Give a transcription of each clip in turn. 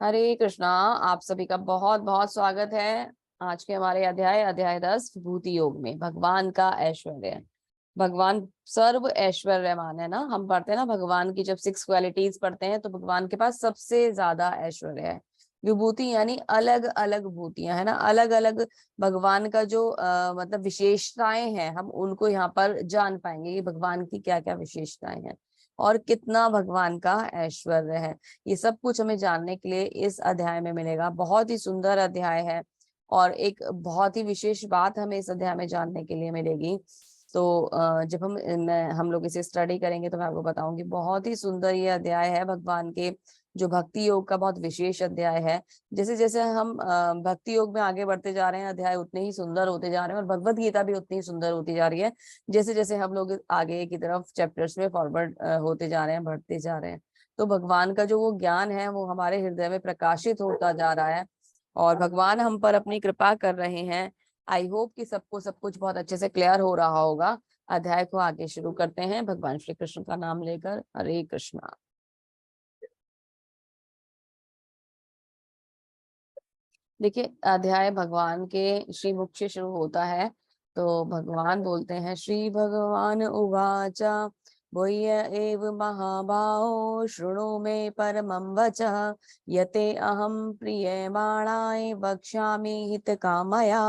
हरे कृष्णा। आप सभी का बहुत बहुत स्वागत है आज के हमारे अध्याय 10 विभूति योग में। भगवान का ऐश्वर्य। भगवान सर्व ऐश्वर्यवान है ना। हम पढ़ते हैं ना भगवान की, जब 6 क्वालिटीज पढ़ते हैं तो भगवान के पास सबसे ज्यादा ऐश्वर्य है। विभूति यानी अलग अलग भूतियां है ना, अलग अलग भगवान का जो मतलब विशेषताएं हैं, हम उनको यहाँ पर जान पाएंगे कि भगवान की क्या क्या विशेषताएं हैं और कितना भगवान का ऐश्वर्य है। ये सब कुछ हमें जानने के लिए इस अध्याय में मिलेगा। बहुत ही सुंदर अध्याय है और एक बहुत ही विशेष बात हमें इस अध्याय में जानने के लिए मिलेगी। तो जब हम लोग इसे स्टडी करेंगे तो मैं आपको बताऊंगी। बहुत ही सुंदर ये अध्याय है भगवान के, जो भक्ति योग का बहुत विशेष अध्याय है। जैसे जैसे हम भक्ति योग में आगे बढ़ते जा रहे हैं, अध्याय उतने ही सुंदर होते जा रहे हैं और भगवत गीता भी उतनी ही सुंदर होती जा रही है। जैसे जैसे हम लोग आगे की तरफ चैप्टर्स में फॉरवर्ड होते जा रहे हैं, बढ़ते जा रहे हैं, तो भगवान का जो वो ज्ञान है वो हमारे हृदय में प्रकाशित होता जा रहा है और भगवान हम पर अपनी कृपा कर रहे हैं। आई होप कि सबको सब कुछ बहुत अच्छे से क्लियर हो रहा होगा। अध्याय को आगे शुरू करते हैं भगवान श्री कृष्ण का नाम लेकर। हरे कृष्णा। देखिए, अध्याय भगवान के श्रीमुख से शुरू होता है। तो भगवान बोलते हैं, श्री भगवान उवाचा भूय एव महाबाहो शृणु मे परमं वचः यते अहम प्रीयमाणाय वक्ष्यामि हित कामया।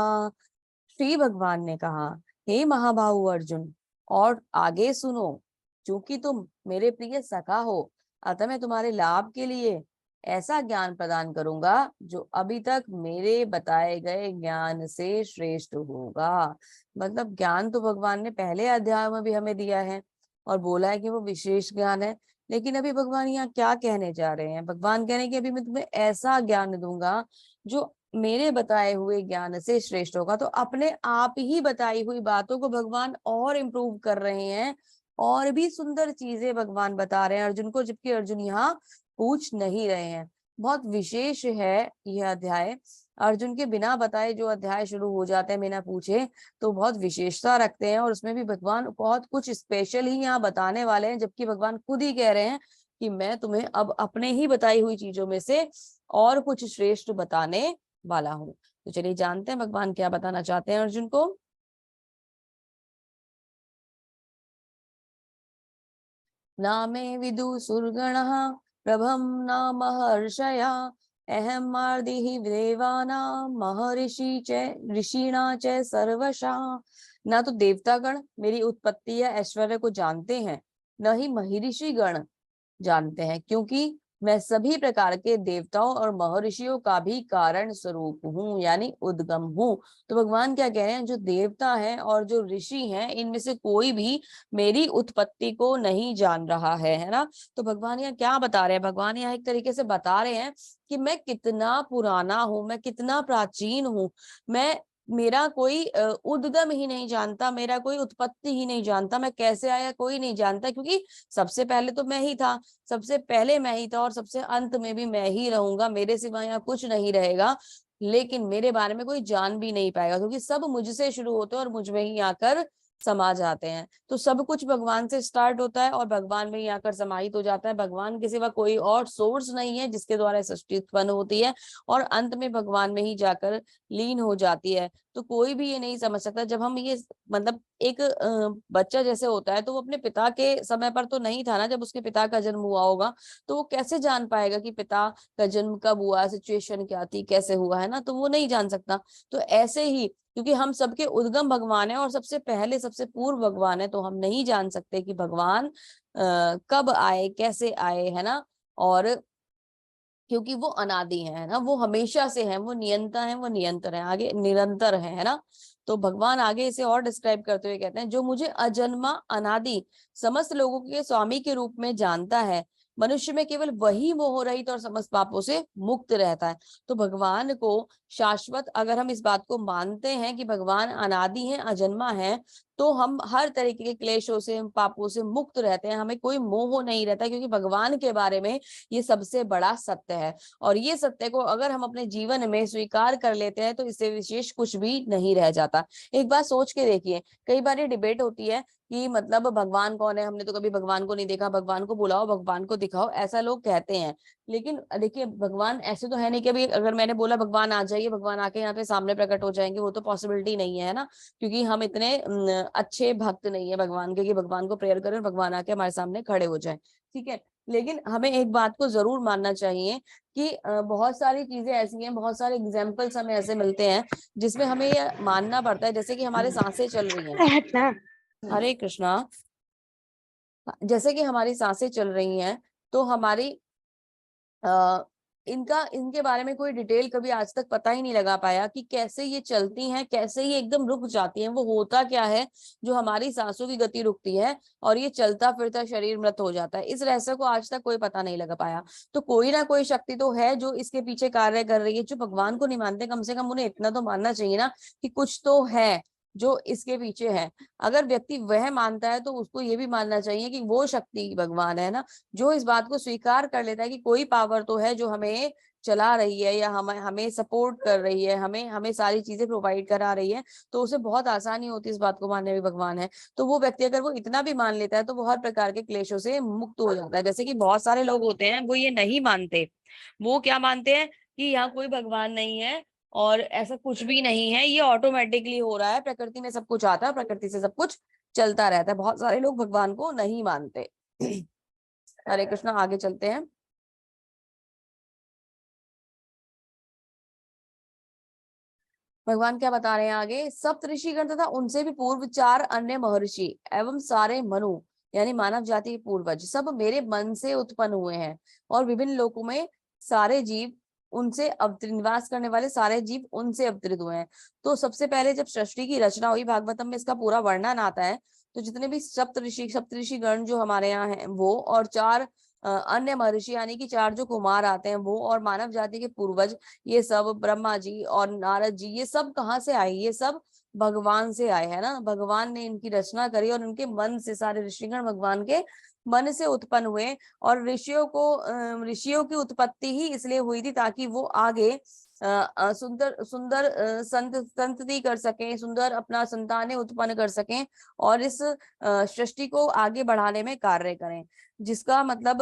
श्री भगवान ने कहा, हे महाबाहु अर्जुन, और आगे सुनो। चूंकि तुम मेरे प्रिय सखा हो, अतः मैं तुम्हारे लाभ के लिए ऐसा ज्ञान प्रदान करूंगा जो अभी तक मेरे बताए गए ज्ञान से श्रेष्ठ होगा। मतलब ज्ञान तो भगवान ने पहले अध्याय में भी हमें दिया है और बोला है कि वो विशेष ज्ञान है। लेकिन अभी भगवान यहाँ क्या कहने जा रहे हैं? भगवान कह रहे हैं कि अभी मैं तुम्हें ऐसा ज्ञान दूंगा जो मेरे बताए हुए ज्ञान से श्रेष्ठ होगा। तो अपने आप ही बताई हुई बातों को भगवान और इम्प्रूव कर रहे हैं और भी सुंदर चीजें भगवान बता रहे हैं अर्जुन को, जबकि अर्जुन यहाँ पूछ नहीं रहे हैं। बहुत विशेष है यह अध्याय। अर्जुन के बिना बताए जो अध्याय शुरू हो जाते हैं बिना पूछे, तो बहुत विशेषता रखते हैं और उसमें भी भगवान बहुत कुछ स्पेशल ही यहाँ बताने वाले हैं, जबकि भगवान खुद ही कह रहे हैं कि मैं तुम्हें अब अपने ही बताई हुई चीजों में से और कुछ श्रेष्ठ बताने वाला हूं। तो चलिए जानते हैं भगवान क्या बताना चाहते हैं अर्जुन को। नामे विदु सुरगणः प्रभम न महर्षया अहम मार्दिहि देवानां महर्षि च ऋषिणा च सर्वशः। ना तो देवतागण मेरी उत्पत्ति या ऐश्वर्य को जानते हैं, न ही महर्षि गण जानते हैं, क्योंकि मैं सभी प्रकार के देवताओं और महर्षियों का भी कारण स्वरूप हूँ, यानी उद्गम हूँ। तो भगवान क्या कह रहे हैं, जो देवता हैं और जो ऋषि हैं, इनमें से कोई भी मेरी उत्पत्ति को नहीं जान रहा है ना। तो भगवान यहाँ क्या बता रहे हैं? भगवान यहाँ एक तरीके से बता रहे हैं कि मैं कितना पुराना हूँ, मैं कितना प्राचीन हूँ। मैं मेरा कोई उद्गम ही नहीं जानता, मेरा कोई उत्पत्ति ही नहीं जानता, मैं कैसे आया कोई नहीं जानता, क्योंकि सबसे पहले तो मैं ही था, सबसे पहले मैं ही था और सबसे अंत में भी मैं ही रहूंगा। मेरे सिवा यहाँ कुछ नहीं रहेगा, लेकिन मेरे बारे में कोई जान भी नहीं पाएगा, क्योंकि सब मुझसे शुरू होते हैं और मुझ में ही आकर समा जाते हैं। तो सब कुछ भगवान से स्टार्ट होता है और भगवान में ही आकर समाहित हो जाता है। भगवान के सिवा कोई और सोर्स नहीं है जिसके द्वारा सृष्टि उत्पन्न होती है और अंत में भगवान में ही जाकर लीन हो जाती है। तो कोई भी ये नहीं समझ सकता। जब हम ये मतलब एक बच्चा जैसे होता है, तो वो अपने पिता के समय पर तो नहीं था ना, जब उसके पिता का जन्म हुआ होगा, तो वो कैसे जान पाएगा कि पिता का जन्म कब हुआ, सिचुएशन क्या थी, कैसे हुआ, है ना। तो वो नहीं जान सकता। तो ऐसे ही, क्योंकि हम सबके उद्गम भगवान है और सबसे पहले सबसे पूर्व भगवान है, तो हम नहीं जान सकते कि भगवान कब आए, कैसे आए, है ना। और क्योंकि वो अनादि है ना, वो हमेशा से है, वो नियंता है, वो नियंतर है, आगे निरंतर है ना। तो भगवान आगे इसे और डिस्क्राइब करते हुए कहते हैं, जो मुझे अजन्मा अनादि समस्त लोगों के स्वामी के रूप में जानता है, मनुष्य में केवल वही मोह रहित और समस्त पापों से मुक्त रहता है। तो भगवान को शाश्वत, अगर हम इस बात को मानते हैं कि भगवान अनादि है, अजन्मा है, तो हम हर तरीके के क्लेशों से, पापों से मुक्त रहते हैं, हमें कोई मोह नहीं रहता, क्योंकि भगवान के बारे में ये सबसे बड़ा सत्य है। और ये सत्य को अगर हम अपने जीवन में स्वीकार कर लेते हैं तो इससे विशेष कुछ भी नहीं रह जाता। एक बात सोच के देखिए, कई बार ये डिबेट होती है कि मतलब भगवान कौन है, हमने तो कभी भगवान को नहीं देखा, भगवान को बुलाओ, भगवान को दिखाओ, ऐसा लोग कहते हैं। लेकिन देखिए, भगवान ऐसे तो है नहीं कि अभी अगर मैंने बोला भगवान आ जाइए, भगवान आके यहाँ पे सामने प्रकट हो जाएंगे, वो तो पॉसिबिलिटी नहीं है ना, क्योंकि हम इतने अच्छे भक्त नहीं है भगवान के कि भगवान को प्रेयर करें और भगवान आके हमारे सामने खड़े हो जाए। ठीक है, लेकिन हमें एक बात को जरूर मानना चाहिए कि बहुत सारी चीजें ऐसी हैं, बहुत सारे एग्जाम्पल्स हमें ऐसे मिलते हैं जिसमें हमें ये मानना पड़ता है, जैसे कि हमारे सांसें चल रही हैं। हटना। हरे कृष्णा। जैसे कि हमारी सांसें चल रही हैं, तो हमारी इनके बारे में कोई डिटेल कभी आज तक पता ही नहीं लगा पाया कि कैसे ये चलती हैं, कैसे ये एकदम रुक जाती हैं, वो होता क्या है जो हमारी सांसों की गति रुकती है और ये चलता फिरता शरीर मृत हो जाता है। इस रहस्य को आज तक कोई पता नहीं लगा पाया। तो कोई ना कोई शक्ति तो है जो इसके पीछे कार्य कर रही है। जो भगवान को नहीं मानते, कम से कम उन्हें इतना तो मानना चाहिए ना कि कुछ तो है जो इसके पीछे है। अगर व्यक्ति वह मानता है तो उसको ये भी मानना चाहिए कि वो शक्ति भगवान है ना, जो इस बात को स्वीकार कर लेता है कि कोई पावर तो है जो हमें चला रही है या हमें हमें सपोर्ट कर रही है, हमें हमें सारी चीजें प्रोवाइड करा रही है, तो उसे बहुत आसानी होती है इस बात को मानने में भगवान है। तो वो व्यक्ति अगर वो इतना भी मान लेता है तो वो हर प्रकार के क्लेशों से मुक्त हो जाता है। जैसे कि बहुत सारे लोग होते हैं वो ये नहीं मानते, वो क्या मानते हैं कि यहाँ कोई भगवान नहीं है और ऐसा कुछ भी नहीं है, ये ऑटोमेटिकली हो रहा है, प्रकृति में सब कुछ आता है, प्रकृति से सब कुछ चलता रहता है। बहुत सारे लोग भगवान को नहीं मानते। हरे कृष्णा, आगे चलते हैं। भगवान क्या बता रहे हैं आगे। सप्त ऋषिगण तथा उनसे भी पूर्व 4 अन्य महर्षि एवं सारे मनु यानी मानव जाति के पूर्वज सब मेरे मन से उत्पन्न हुए हैं, और विभिन्न लोकों में सारे जीव उनसे निवास करने वाले सारे जीव उनसे अवतरित हुए हैं। तो सबसे पहले जब सृष्टि की रचना हुई, भागवतम में इसका पूरा वर्णन आता है। तो जितने भी सप्त ऋषि गण जो हमारे यहाँ हैं वो, और 4 अन्य महर्षि यानी कि 4 जो कुमार आते हैं वो, और मानव जाति के पूर्वज, ये सब ब्रह्मा जी और नारद जी, ये सब कहाँ से आए? ये सब भगवान से आए है ना। भगवान ने इनकी रचना करी और उनके मन से, सारे ऋषिगण भगवान के मन से उत्पन्न हुए। और ऋषियों की उत्पत्ति ही इसलिए हुई थी ताकि वो आगे सुंदर सुंदर संतति कर सकें, सुंदर अपना संतानें उत्पन्न कर सकें और इस सृष्टि को आगे बढ़ाने में कार्य करें। जिसका मतलब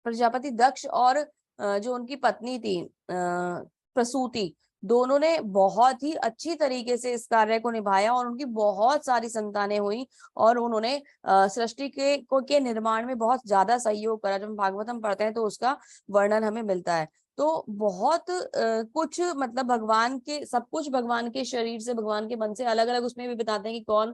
प्रजापति दक्ष और जो उनकी पत्नी थी प्रसूति, दोनों ने बहुत ही अच्छी तरीके से इस कार्य को निभाया और उनकी बहुत सारी संतानें हुई और उन्होंने सृष्टि के निर्माण में बहुत ज्यादा सहयोग करा। जब हम भागवतम पढ़ते हैं तो उसका वर्णन हमें मिलता है। तो बहुत कुछ मतलब भगवान के, सब कुछ भगवान के शरीर से, भगवान के मन से, अलग अलग उसमें भी बताते हैं कि कौन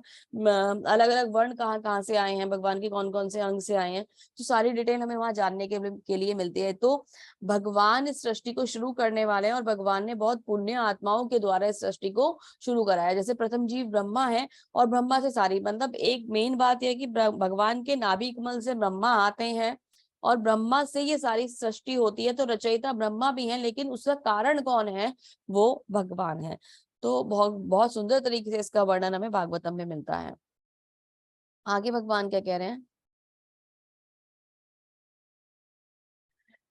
अलग अलग वर्ण कहाँ कहाँ से आए हैं, भगवान के कौन कौन से अंग से आए हैं। तो सारी डिटेल हमें वहां जानने के लिए मिलती है। तो भगवान इस सृष्टि को शुरू करने वाले हैं और भगवान ने बहुत पुण्य आत्माओं के द्वारा इस सृष्टि को शुरू कराया। जैसे प्रथम जीव ब्रह्मा है और ब्रह्मा से सारी, मतलब एक मेन बात यह है कि भगवान के नाभि कमल से ब्रह्मा आते हैं और ब्रह्मा से ये सारी सृष्टि होती है। तो रचयिता ब्रह्मा भी है, लेकिन उसका कारण कौन है? वो भगवान है। तो बहुत बहुत सुंदर तरीके से इसका वर्णन हमें भागवतम में मिलता है। आगे भगवान क्या कह रहे हैं।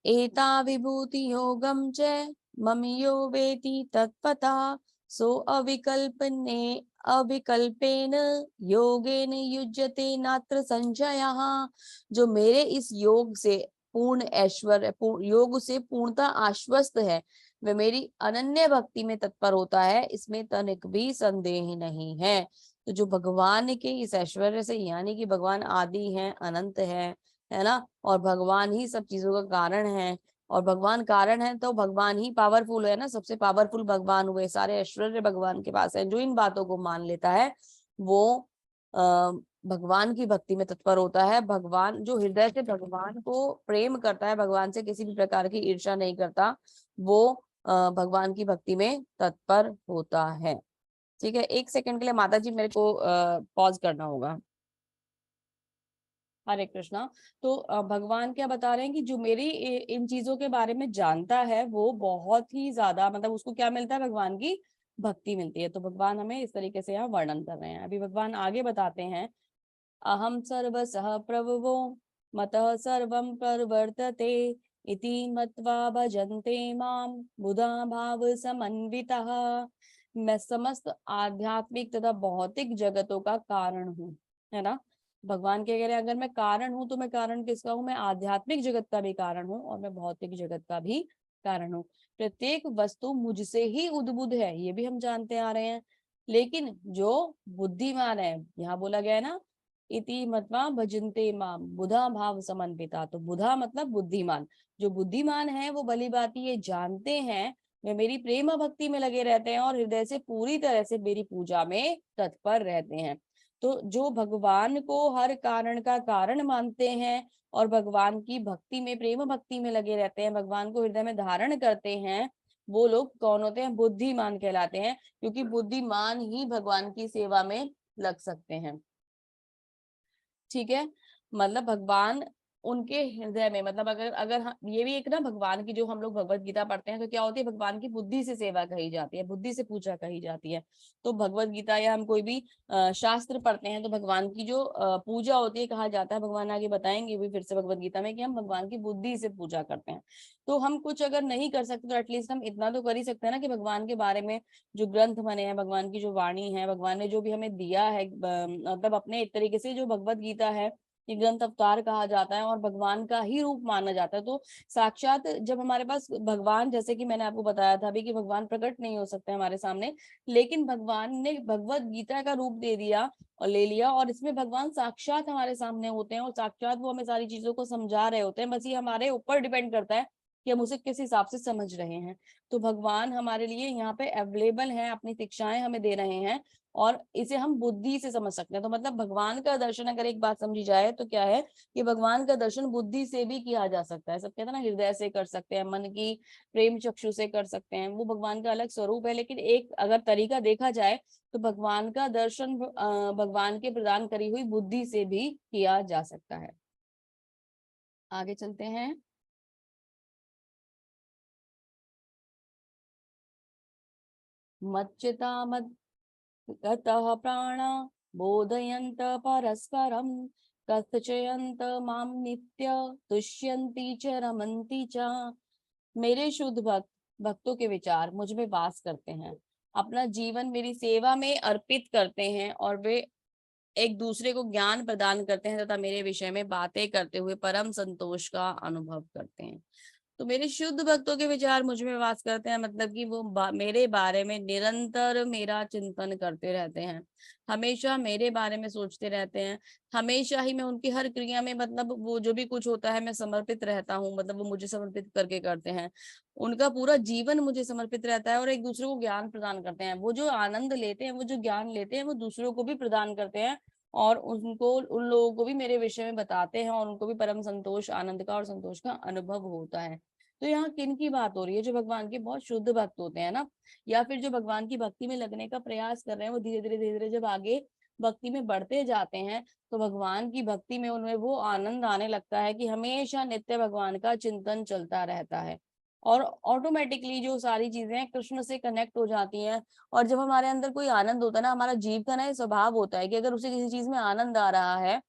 एता विभूति योगम च ममियो वेति तत्पता सो अविकल्पेन योगेन युज्यते नात्र संशयः। जो मेरे इस योग से पूर्ण ऐश्वर्य, योग से पूर्णता आश्वस्त है, वह मेरी अनन्य भक्ति में तत्पर होता है, इसमें तनिक भी संदेह नहीं है। तो जो भगवान के इस ऐश्वर्य से, यानी कि भगवान आदि हैं, अनंत है ना, और भगवान ही सब चीजों का कारण है, और भगवान कारण है तो भगवान ही पावरफुल है ना, सबसे पावरफुल भगवान हुए, सारे ऐश्वर्य भगवान के पास है। जो इन बातों को मान लेता है वो भगवान की भक्ति में तत्पर होता है। भगवान जो हृदय से भगवान को प्रेम करता है, भगवान से किसी भी प्रकार की ईर्ष्या नहीं करता, वो भगवान की भक्ति में तत्पर होता है। ठीक है, एक सेकंड के लिए माता जी मेरे को पॉज करना होगा। हरे कृष्णा। तो भगवान क्या बता रहे हैं कि जो मेरी इन चीजों के बारे में जानता है वो बहुत ही ज्यादा, मतलब उसको क्या मिलता है? भगवान की भक्ति मिलती है। तो भगवान हमें इस तरीके से यहाँ वर्णन कर रहे हैं। अभी भगवान आगे बताते हैं, अहम सर्वसः प्रभवो मतः सर्वं प्रवर्तते इति मत्वा भजन्ते माम बुधा भाव समन्वितः। मैं समस्त आध्यात्मिक तथा भौतिक जगतों का कारण हूँ, है ना। भगवान के कह रहे हैं अगर मैं कारण हूँ तो मैं कारण किसका हूँ, मैं आध्यात्मिक जगत का भी कारण हूँ और मैं भौतिक जगत का भी कारण हूँ। प्रत्येक वस्तु मुझसे ही उद्भुत है, ये भी हम जानते आ रहे हैं। लेकिन जो बुद्धिमान है, यहाँ बोला गया है ना, इति मत्वा भजन्ते माम बुधा भाव समन्विता। तो बुधा मतलब बुद्धिमान, जो बुद्धिमान है वो भली भांति ये जानते हैं, वे मेरी प्रेम भक्ति में लगे रहते हैं और हृदय से पूरी तरह से मेरी पूजा में तत्पर रहते हैं। तो जो भगवान को हर कारण का कारण मानते हैं और भगवान की भक्ति में, प्रेम भक्ति में लगे रहते हैं, भगवान को हृदय में धारण करते हैं, वो लोग कौन होते हैं, बुद्धिमान कहलाते हैं। क्योंकि बुद्धिमान ही भगवान की सेवा में लग सकते हैं। ठीक है, मतलब भगवान उनके हृदय में, मतलब अगर अगर ये भी एक ना भगवान की, जो हम लोग भगवत गीता पढ़ते हैं तो क्या होती है, भगवान की बुद्धि से सेवा कही जाती है, बुद्धि से पूजा कही जाती है। तो भगवत गीता या हम कोई भी शास्त्र पढ़ते हैं तो भगवान की जो पूजा होती है, कहा जाता है, भगवान आगे बताएंगे भी फिर से भगवत गीता में, कि हम भगवान की बुद्धि से पूजा करते हैं। तो हम कुछ अगर नहीं कर सकते तो एटलीस्ट हम इतना तो कर ही सकते हैं ना, कि भगवान के बारे में जो ग्रंथ बने हैं, भगवान की जो वाणी है, भगवान ने जो भी हमें दिया है, मतलब अपने एक तरीके से जो भगवत गीता है, ये ग्रंथ अवतार कहा जाता है और भगवान का ही रूप माना जाता है। तो साक्षात जब हमारे पास भगवान, जैसे कि मैंने आपको बताया था अभी कि भगवान प्रकट नहीं हो सकते हमारे सामने, लेकिन भगवान ने भगवत गीता का रूप दे दिया और ले लिया, और इसमें भगवान साक्षात हमारे सामने होते हैं और साक्षात वो हमें सारी चीजों को समझा रहे होते हैं। बस ये हमारे ऊपर डिपेंड करता है कि हम उसे किस हिसाब से समझ रहे हैं। तो भगवान हमारे लिए यहाँ पे अवेलेबल है, अपनी शिक्षाएं हमें दे रहे हैं और इसे हम बुद्धि से समझ सकते हैं। तो मतलब भगवान का दर्शन अगर एक बात समझी जाए तो क्या है कि भगवान का दर्शन बुद्धि से भी किया जा सकता है। सब कहते हैं ना, हृदय से कर सकते हैं, मन की प्रेम चक्षु से कर सकते हैं, वो भगवान का अलग स्वरूप है। लेकिन एक अगर तरीका देखा जाए तो भगवान का दर्शन भगवान के प्रदान करी हुई बुद्धि से भी किया जा सकता है। आगे चलते हैं। मच्चिता गतः प्राणा बोधयन्त परस्परं कथयन्त मां नित्य तुष्यन्ति च रमन्ति च। मेरे शुद्ध भक्त, भक्तों के विचार मुझ में वास करते हैं, अपना जीवन मेरी सेवा में अर्पित करते हैं और वे एक दूसरे को ज्ञान प्रदान करते हैं तथा मेरे विषय में बातें करते हुए परम संतोष का अनुभव करते हैं। तो मेरे शुद्ध भक्तों के विचार मुझ में वास करते हैं, मतलब कि वो मेरे बारे में निरंतर मेरा चिंतन करते रहते हैं, हमेशा मेरे बारे में सोचते रहते हैं, हमेशा ही मैं उनकी हर क्रिया में, मतलब वो जो भी कुछ होता है मैं समर्पित रहता हूँ, मतलब वो मुझे समर्पित करके करते हैं। उनका पूरा जीवन मुझे समर्पित रहता है और एक दूसरे को ज्ञान प्रदान करते हैं। वो जो आनंद लेते हैं, वो जो ज्ञान लेते हैं, वो दूसरों को भी प्रदान करते हैं और उनको, उन लोगों को भी मेरे विषय में बताते हैं और उनको भी परम संतोष, आनंद का और संतोष का अनुभव होता है। तो यहाँ किन की बात हो रही है, जो भगवान के बहुत शुद्ध भक्त होते हैं ना, या फिर जो भगवान की भक्ति में लगने का प्रयास कर रहे हैं, वो धीरे धीरे धीरे धीरे जब आगे भक्ति में बढ़ते जाते हैं तो भगवान की भक्ति में उनमें वो आनंद आने लगता है कि हमेशा नित्य भगवान का चिंतन चलता रहता है और ऑटोमेटिकली जो सारी चीजें हैं कृष्ण से कनेक्ट हो जाती हैं। और जब हमारे अंदर कोई आनंद होता है ना, हमारा जीव का ना ये स्वभाव होता है कि अगर उसे किसी चीज में आनंद आ रहा है,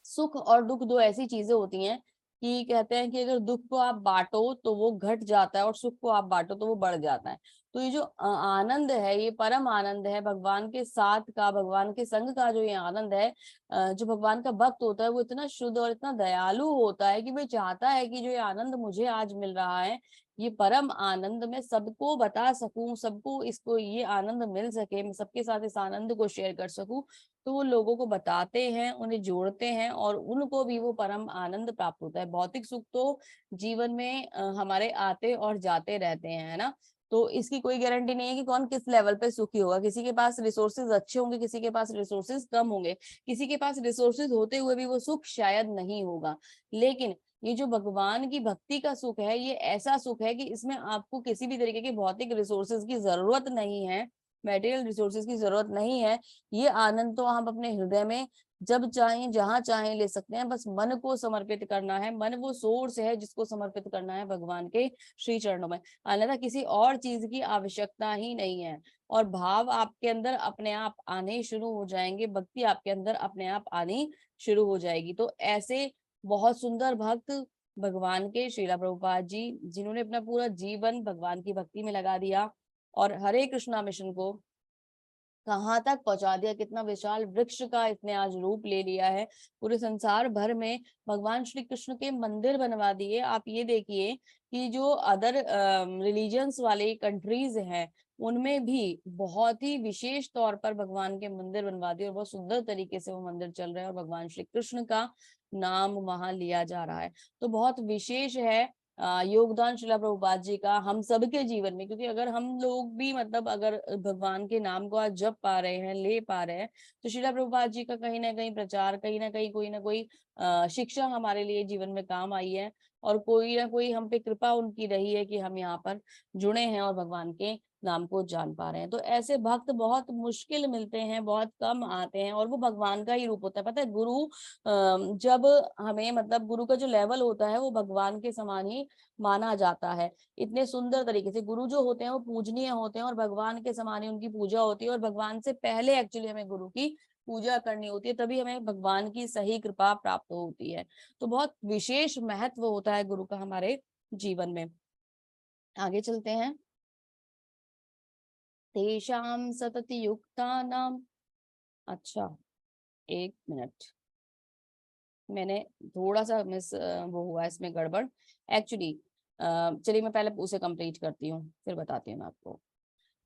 सुख और दुख दो ऐसी चीजें होती हैं कि कहते हैं कि अगर दुख को आप बांटो तो वो घट जाता है और सुख को आप बांटो तो वो बढ़ जाता है। तो ये जो आनंद है, ये परम आनंद है भगवान के साथ का, भगवान के संग का जो ये आनंद है, जो भगवान का भक्त होता है वो इतना शुद्ध और इतना दयालु होता है कि वो चाहता है कि जो ये आनंद मुझे आज मिल रहा है, ये परम आनंद मैं सबको बता सकूं, सबको इसको ये आनंद मिल सके, मैं सबके साथ इस आनंद को शेयर कर सकूं। तो वो लोगों को बताते हैं, उन्हें जोड़ते हैं और उनको भी वो परम आनंद प्राप्त होता है। भौतिक सुख तो जीवन में हमारे आते और जाते रहते हैं, है ना। तो इसकी कोई गारंटी नहीं है कि कौन किस लेवल पे सुखी होगा। किसी के पास रिसोर्सेज अच्छे होंगे, किसी के पास रिसोर्सेज कम होंगे, किसी के पास रिसोर्सेज होते हुए भी वो सुख शायद नहीं होगा। लेकिन ये जो भगवान की भक्ति का सुख है, ये ऐसा सुख है कि इसमें आपको किसी भी तरीके के भौतिक रिसोर्सेज की जरूरत नहीं है, मटेरियल रिसोर्सेज की जरूरत नहीं है। ये आनंद तो आप अपने हृदय में जब चाहें जहां चाहें ले सकते हैं, बस मन को समर्पित करना है। मन वो सोर्स है जिसको समर्पित करना है भगवान के श्री चरणों में, अन्यथा किसी और चीज की आवश्यकता ही नहीं है। और भाव आपके अंदर अपने आप आने शुरू हो जाएंगे, भक्ति आपके अंदर अपने आप आनी शुरू हो जाएगी। तो ऐसे बहुत सुंदर भक्त भगवान के श्रीला प्रभुपाद जी, जिन्होंने अपना पूरा जीवन भगवान की भक्ति में लगा दिया और हरे कृष्णा मिशन को कहाँ तक पहुंचा दिया, कितना विशाल वृक्ष का इसने आज रूप ले लिया है। पूरे संसार भर में भगवान श्री कृष्ण के मंदिर बनवा दिए। आप ये देखिए कि जो अदर रिलीजन्स वाले कंट्रीज हैं, उनमें भी बहुत ही विशेष तौर पर भगवान के मंदिर बनवा दिए और बहुत सुंदर तरीके से वो मंदिर चल रहे हैं और भगवान श्री कृष्ण का नाम वहां लिया जा रहा है। तो बहुत विशेष है योगदान शिला प्रभुपाद जी का हम सबके जीवन में। क्योंकि अगर हम लोग भी मतलब अगर भगवान के नाम को आज जप पा रहे हैं, ले पा रहे हैं, तो शिला प्रभुपाद जी का कहीं ना कहीं प्रचार, कहीं ना कहीं कोई ना कोई शिक्षा हमारे लिए जीवन में काम आई है और कोई ना कोई हम पे कृपा उनकी रही है कि हम यहाँ पर जुड़े हैं और भगवान के नाम को जान पा रहे हैं। तो ऐसे भक्त बहुत मुश्किल मिलते हैं, बहुत कम आते हैं और वो भगवान का ही रूप होता है। पता है, गुरु जब हमें मतलब गुरु का जो लेवल होता है वो भगवान के समान ही माना जाता है। इतने सुंदर तरीके से गुरु जो होते हैं वो पूजनीय होते हैं और भगवान के समान ही उनकी पूजा होती है। और भगवान से पहले एक्चुअली हमें गुरु की पूजा करनी होती है, तभी हमें भगवान की सही कृपा प्राप्त होती है। तो बहुत विशेष महत्व होता है गुरु का हमारे जीवन में। आगे चलते हैं। तेषां सतति युक्तानाम, अच्छा एक मिनट, मैंने थोड़ा सा मिस वो हुआ इसमें गड़बड़ एक्चुअली। चलिए मैं पहले उसे कंप्लीट करती हूँ फिर बताती हूँ मैं आपको।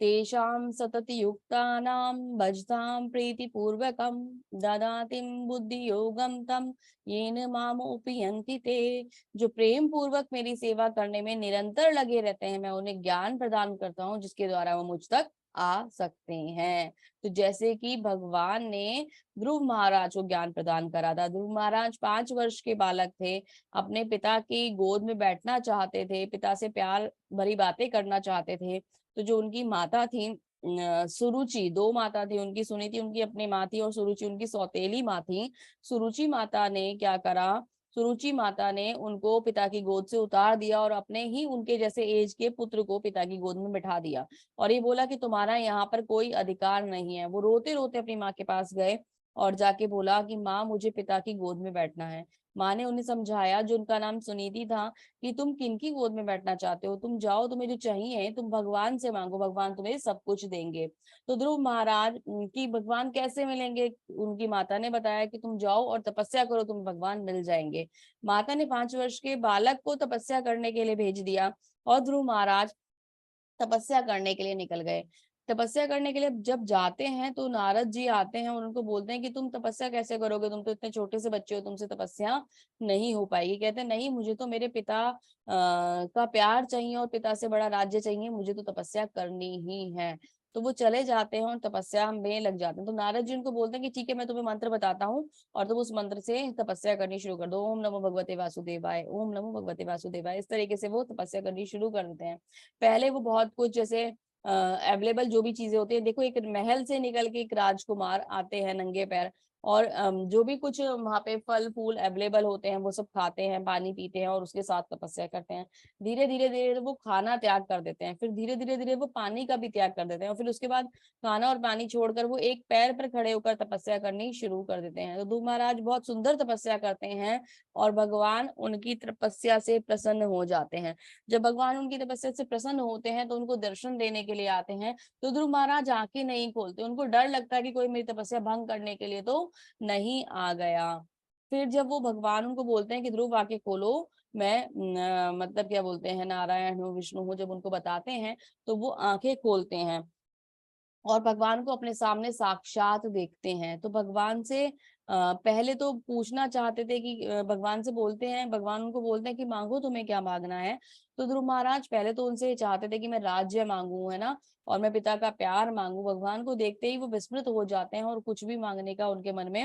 तेषां सतति युक्तानां भजतां प्रीतिपूर्वकं ददातिं बुद्धि योगम तम येन मामुपयन्ति ते। जो प्रेम पूर्वक मेरी सेवा करने में निरंतर लगे रहते हैं, मैं उन्हें ज्ञान प्रदान करता हूँ जिसके द्वारा वो मुझ तक आ सकते हैं। तो जैसे कि भगवान ने ध्रुव महाराज को ज्ञान प्रदान करा था। ध्रुव महाराज 5 वर्ष के बालक थे, अपने पिता की गोद में बैठना चाहते थे, पिता से प्यार भरी बातें करना चाहते थे। तो जो उनकी माता थी सुरुचि, 2 माता थी उनकी, सुनीति उनकी अपनी माँ थी और सुरुचि उनकी सौतेली माँ थी। सुरुचि माता ने क्या करा, सुरुचि माता ने उनको पिता की गोद से उतार दिया और अपने ही उनके जैसे एज के पुत्र को पिता की गोद में बिठा दिया और ये बोला कि तुम्हारा यहाँ पर कोई अधिकार नहीं है। वो रोते रोते अपनी माँ के पास गए और जाके बोला कि माँ मुझे पिता की गोद में बैठना है। माँ ने उन्हें समझाया, जो उनका नाम सुनीति था, कि तुम किनकी गोद में बैठना चाहते हो, तुम जाओ, तुम्हें जो चाहिए तुम भगवान से मांगो, भगवान तुम्हें सब कुछ देंगे। तो ध्रुव महाराज की भगवान कैसे मिलेंगे, उनकी माता ने बताया कि तुम जाओ और तपस्या करो, तुम भगवान मिल जाएंगे। माता ने 5 वर्ष के बालक को तपस्या करने के लिए भेज दिया और ध्रुव महाराज तपस्या करने के लिए निकल गए। तपस्या करने के लिए जब जाते हैं तो नारद जी आते हैं और उनको बोलते हैं कि तुम तपस्या कैसे करोगे, तुम तो इतने छोटे से बच्चे हो, तुमसे तपस्या नहीं हो पाएगी। कहते हैं नहीं, मुझे तो मेरे पिता का प्यार चाहिए और पिता से बड़ा राज्य चाहिए, मुझे तो तपस्या करनी ही है। तो वो चले जाते हैं और तपस्या में लग जाते हैं। तो नारद जी उनको बोलते हैं कि ठीक है, मैं तुम्हें मंत्र बताता हूँ और तुम उस मंत्र से तपस्या करनी शुरू कर दो। ओम नमो भगवते वासुदेवाय, ओम नमो भगवते वासुदेवाय, इस तरीके से वो तपस्या करनी शुरू कर देते हैं। पहले वो बहुत कुछ जैसे अवेलेबल जो भी चीजें होती है, देखो एक महल से निकल के एक राजकुमार आते हैं नंगे पैर और जो भी कुछ वहां पे फल फूल अवेलेबल होते हैं वो सब खाते हैं, पानी पीते हैं और उसके साथ तपस्या करते हैं। धीरे धीरे धीरे वो खाना त्याग कर देते हैं, फिर धीरे धीरे धीरे वो पानी का भी त्याग कर देते हैं और फिर उसके बाद खाना और पानी छोड़कर वो एक पैर पर खड़े होकर तपस्या करनी शुरू कर देते हैं। तो ध्रुव महाराज बहुत सुंदर तपस्या करते हैं और भगवान उनकी तपस्या से प्रसन्न हो जाते हैं। जब भगवान उनकी तपस्या से प्रसन्न होते हैं तो उनको दर्शन देने के लिए आते हैं। तो ध्रुव महाराज आंखें नहीं खोलते, उनको डर लगता है कि कोई मेरी तपस्या भंग करने के लिए तो नहीं आ गया। फिर जब वो भगवान उनको बोलते हैं कि ध्रुव आंखें खोलो, मैं मतलब क्या बोलते हैं, नारायण हूँ, विष्णु हूँ, जब उनको बताते हैं तो वो आंखें खोलते हैं और भगवान को अपने सामने साक्षात देखते हैं। तो भगवान से पहले तो पूछना चाहते थे कि भगवान से बोलते हैं, भगवान उनको बोलते हैं कि मांगो, तुम्हें क्या मांगना है। तो ध्रुव महाराज पहले तो उनसे चाहते थे कि मैं राज्य मांगू, है ना, और मैं पिता का प्यार मांगू। भगवान को देखते ही वो विस्मृत हो जाते हैं और कुछ भी मांगने का उनके मन में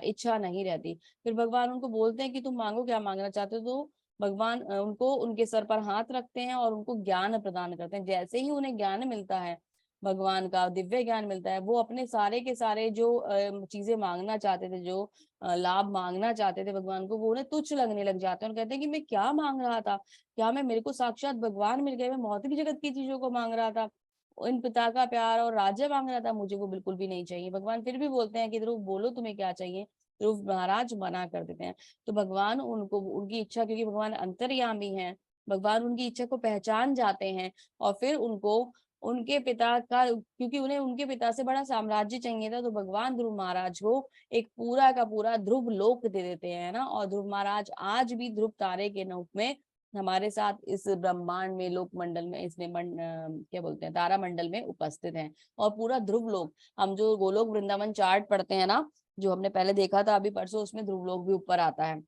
इच्छा नहीं रहती। फिर भगवान उनको बोलते हैं कि तुम मांगो, क्या मांगना चाहते हो। तो भगवान उनको उनके सर पर हाथ रखते हैं और उनको ज्ञान प्रदान करते हैं। जैसे ही उन्हें ज्ञान मिलता है भगवान का दिव्य ज्ञान मिलता है, वो अपने सारे के सारे जो चीजें मांगना चाहते थे, जो लाभ मांगना चाहते थे भगवान को, वो उन्हें तुच्छ लगने लग जाते हैं और कहते हैं कि मैं क्या मांग रहा था, क्या मैं, मेरे को साक्षात भगवान मिल गए, मैं भौतिक जगत की चीजों को मांग रहा था, इन पिता का प्यार और राज्य मांग रहा था, मुझे वो बिल्कुल भी नहीं चाहिए। भगवान फिर भी बोलते हैं कि ध्रुव बोलो तुम्हें क्या चाहिए। ध्रुव महाराज मना कर देते हैं। तो भगवान उनको उनकी इच्छा, क्योंकि भगवान अंतर्यामी है, भगवान उनकी इच्छा को पहचान जाते हैं और फिर उनको उनके पिता का, क्योंकि उन्हें उनके पिता से बड़ा साम्राज्य चाहिए था, तो भगवान ध्रुव महाराज को एक पूरा का पूरा ध्रुव लोक दे देते हैं ना। और ध्रुव महाराज आज भी ध्रुव तारे के रूप में हमारे साथ इस ब्रह्मांड में, लोक मंडल में, इसमें क्या बोलते हैं, तारा मंडल में उपस्थित हैं। और पूरा ध्रुव लोक, हम जो गोलोक वृंदावन चार्ट पढ़ते हैं ना, जो हमने पहले देखा था अभी परसों, उसमें ध्रुव लोक भी ऊपर आता है।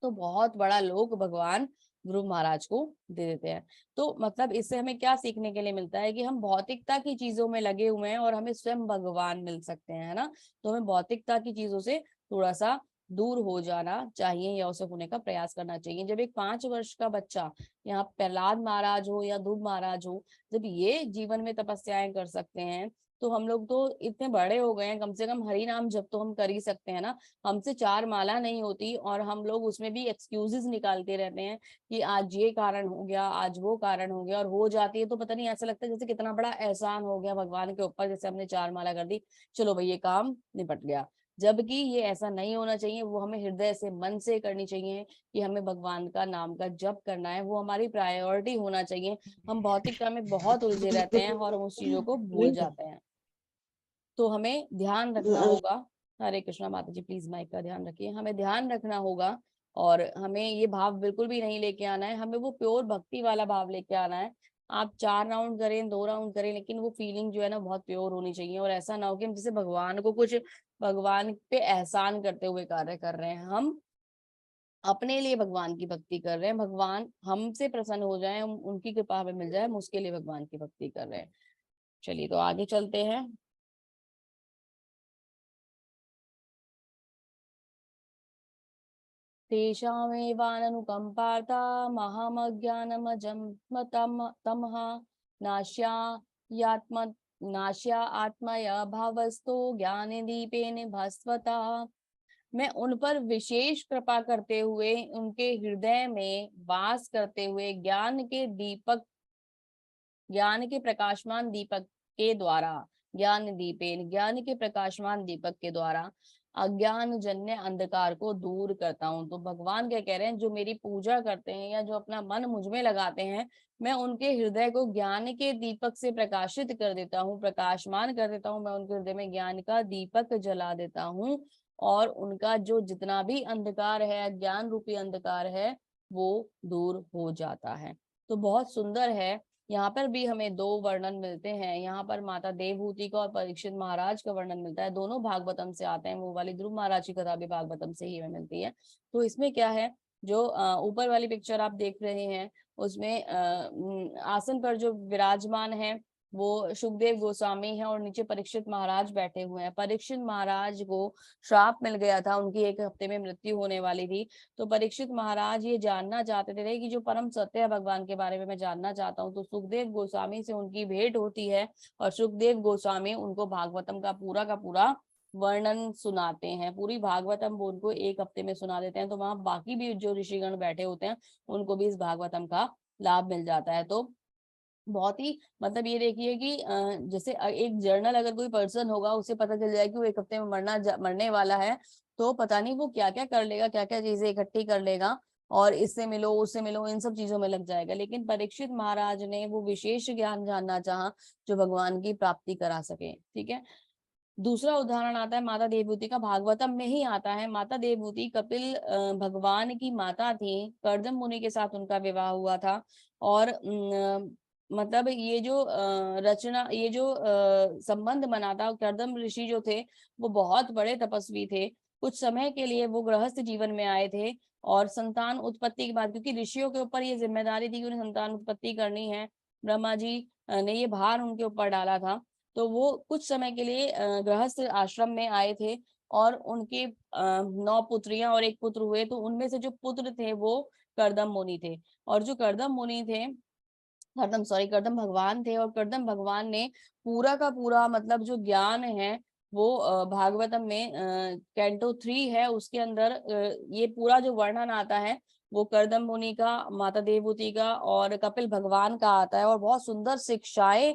तो बहुत बड़ा लोक भगवान ध्रुव महाराज को दे देते हैं। तो मतलब इससे हमें क्या सीखने के लिए मिलता है कि हम भौतिकता की चीजों में लगे हुए हैं और हमें स्वयं भगवान मिल सकते हैं, है ना। तो हमें भौतिकता की चीजों से थोड़ा सा दूर हो जाना चाहिए या उसे होने का प्रयास करना चाहिए। जब एक 5 वर्ष का बच्चा, यहाँ प्रहलाद महाराज हो या ध्रुव महाराज हो, जब ये जीवन में तपस्याएं कर सकते हैं, तो हम लोग तो इतने बड़े हो गए हैं, कम से कम हरि नाम जब तो हम कर ही सकते हैं ना। हमसे 4 माला नहीं होती और हम लोग उसमें भी एक्सक्यूजेस निकालते रहते हैं कि आज ये कारण हो गया, आज वो कारण हो गया, और हो जाती है तो पता नहीं, ऐसा लगता है जैसे कितना बड़ा एहसान हो गया भगवान के ऊपर, जैसे हमने 4 माला कर दी, चलो भाई ये काम निपट गया। जबकि ये ऐसा नहीं होना चाहिए, वो हमें हृदय से, मन से करनी चाहिए कि हमें भगवान का नाम का जप करना है, वो हमारी प्रायोरिटी होना चाहिए। हम भौतिकता में बहुत उलझे रहते हैं और हम उस चीजों को भूल जाते हैं। तो हमें ध्यान रखना होगा। हरे कृष्णा माता जी, प्लीज माइक का ध्यान रखिए। हमें ध्यान रखना होगा और हमें ये भाव बिल्कुल भी नहीं लेके आना है, हमें वो प्योर भक्ति वाला भाव लेके आना है। आप 4 राउंड करें, 2 राउंड करें, लेकिन वो फीलिंग जो है ना बहुत प्योर होनी चाहिए। और ऐसा ना हो कि हम जैसे भगवान को कुछ, भगवान पे एहसान करते हुए कार्य कर रहे हैं, हम अपने लिए भगवान की भक्ति कर रहे हैं, भगवान हमसे प्रसन्न हो जाए, उनकी कृपा हमें मिल जाए, हम उसके लिए भगवान की भक्ति कर रहे हैं। चलिए तो आगे चलते हैं। तेषामेवाननुकम्पार्ता तमः नाश्या नाश्या आत्मया भावस्तो ज्ञानदीपेन भास्वता। मैं उन पर विशेष कृपा करते हुए, उनके हृदय में वास करते हुए, ज्ञान के प्रकाशमान दीपक के द्वारा, ज्ञान के प्रकाशमान दीपक के द्वारा अज्ञान जन्य अंधकार को दूर करता हूँ। तो भगवान क्या कह रहे हैं, जो मेरी पूजा करते हैं या जो अपना मन मुझ में लगाते हैं, मैं उनके हृदय को ज्ञान के दीपक से प्रकाशित कर देता हूँ, प्रकाशमान कर देता हूँ। मैं उनके हृदय में ज्ञान का दीपक जला देता हूँ और उनका जो जितना भी अंधकार है, ज्ञान रूपी अंधकार है, वो दूर हो जाता है। तो बहुत सुंदर है। यहाँ पर भी हमें 2 वर्णन मिलते हैं। यहाँ पर माता देवहूति का और परीक्षित महाराज का वर्णन मिलता है, दोनों भागवतम से आते हैं। वो वाली ध्रुव महाराज की कथा भी भागवतम से ही हमें मिलती है। तो इसमें क्या है, जो ऊपर वाली पिक्चर आप देख रहे हैं, उसमें आसन पर जो विराजमान है वो सुखदेव गोस्वामी है और नीचे परीक्षित महाराज बैठे हुए हैं। परीक्षित महाराज को श्राप मिल गया था, उनकी 1 हफ्ते में मृत्यु होने वाली थी। तो परीक्षित महाराज ये जानना चाहते थे कि जो परम सत्य है भगवान के बारे में मैं जानना चाहता हूँ। तो सुखदेव गोस्वामी से उनकी भेंट होती है और सुखदेव गोस्वामी उनको भागवतम का पूरा वर्णन सुनाते हैं। पूरी भागवतम वो उनको 1 हफ्ते में सुना देते हैं। तो वहां बाकी भी जो ऋषिगण बैठे होते हैं, उनको भी इस भागवतम का लाभ मिल जाता है। तो बहुत ही, मतलब ये देखिए कि जैसे एक जर्नल अगर कोई पर्सन होगा, उसे पता चल जाए कि वो 1 हफ्ते में मरने वाला है, तो पता नहीं वो क्या क्या कर लेगा, क्या क्या चीजें इकट्ठी कर लेगा और इससे मिलो उससे मिलो, इन सब चीजों में लग जाएगा। लेकिन परीक्षित महाराज ने वो विशेष ज्ञान जानना चाहा जो भगवान की प्राप्ति करा सके। ठीक है। दूसरा उदाहरण आता है माता देवभूति का, भागवतम में ही आता है। माता देवभूति कपिल भगवान की माता थी, कर्दम मुनि के साथ उनका विवाह हुआ था। और मतलब ये जो रचना, ये जो संबंध बना था, कर्दम ऋषि जो थे वो बहुत बड़े तपस्वी थे। कुछ समय के लिए वो गृहस्थ जीवन में आए थे और संतान उत्पत्ति के बाद, क्योंकि ऋषियों के ऊपर ये जिम्मेदारी थी कि उन्हें संतान उत्पत्ति करनी है, ब्रह्मा जी ने ये भार उनके ऊपर डाला था। तो वो कुछ समय के लिए गृहस्थ आश्रम में आए थे और उनके 9 पुत्रियां और 1 पुत्र हुए। तो उनमें से जो पुत्र थे वो कर्दम मुनि थे। और जो कर्दम मुनि थे कर्दम भगवान थे, और कर्दम भगवान ने पूरा का पूरा मतलब जो ज्ञान है वो भागवतम में कैंटो 3 है, उसके अंदर ये पूरा जो वर्णन आता है वो कर्दम मुनि का, माता देवहूति का और कपिल भगवान का आता है। और बहुत सुंदर शिक्षाएं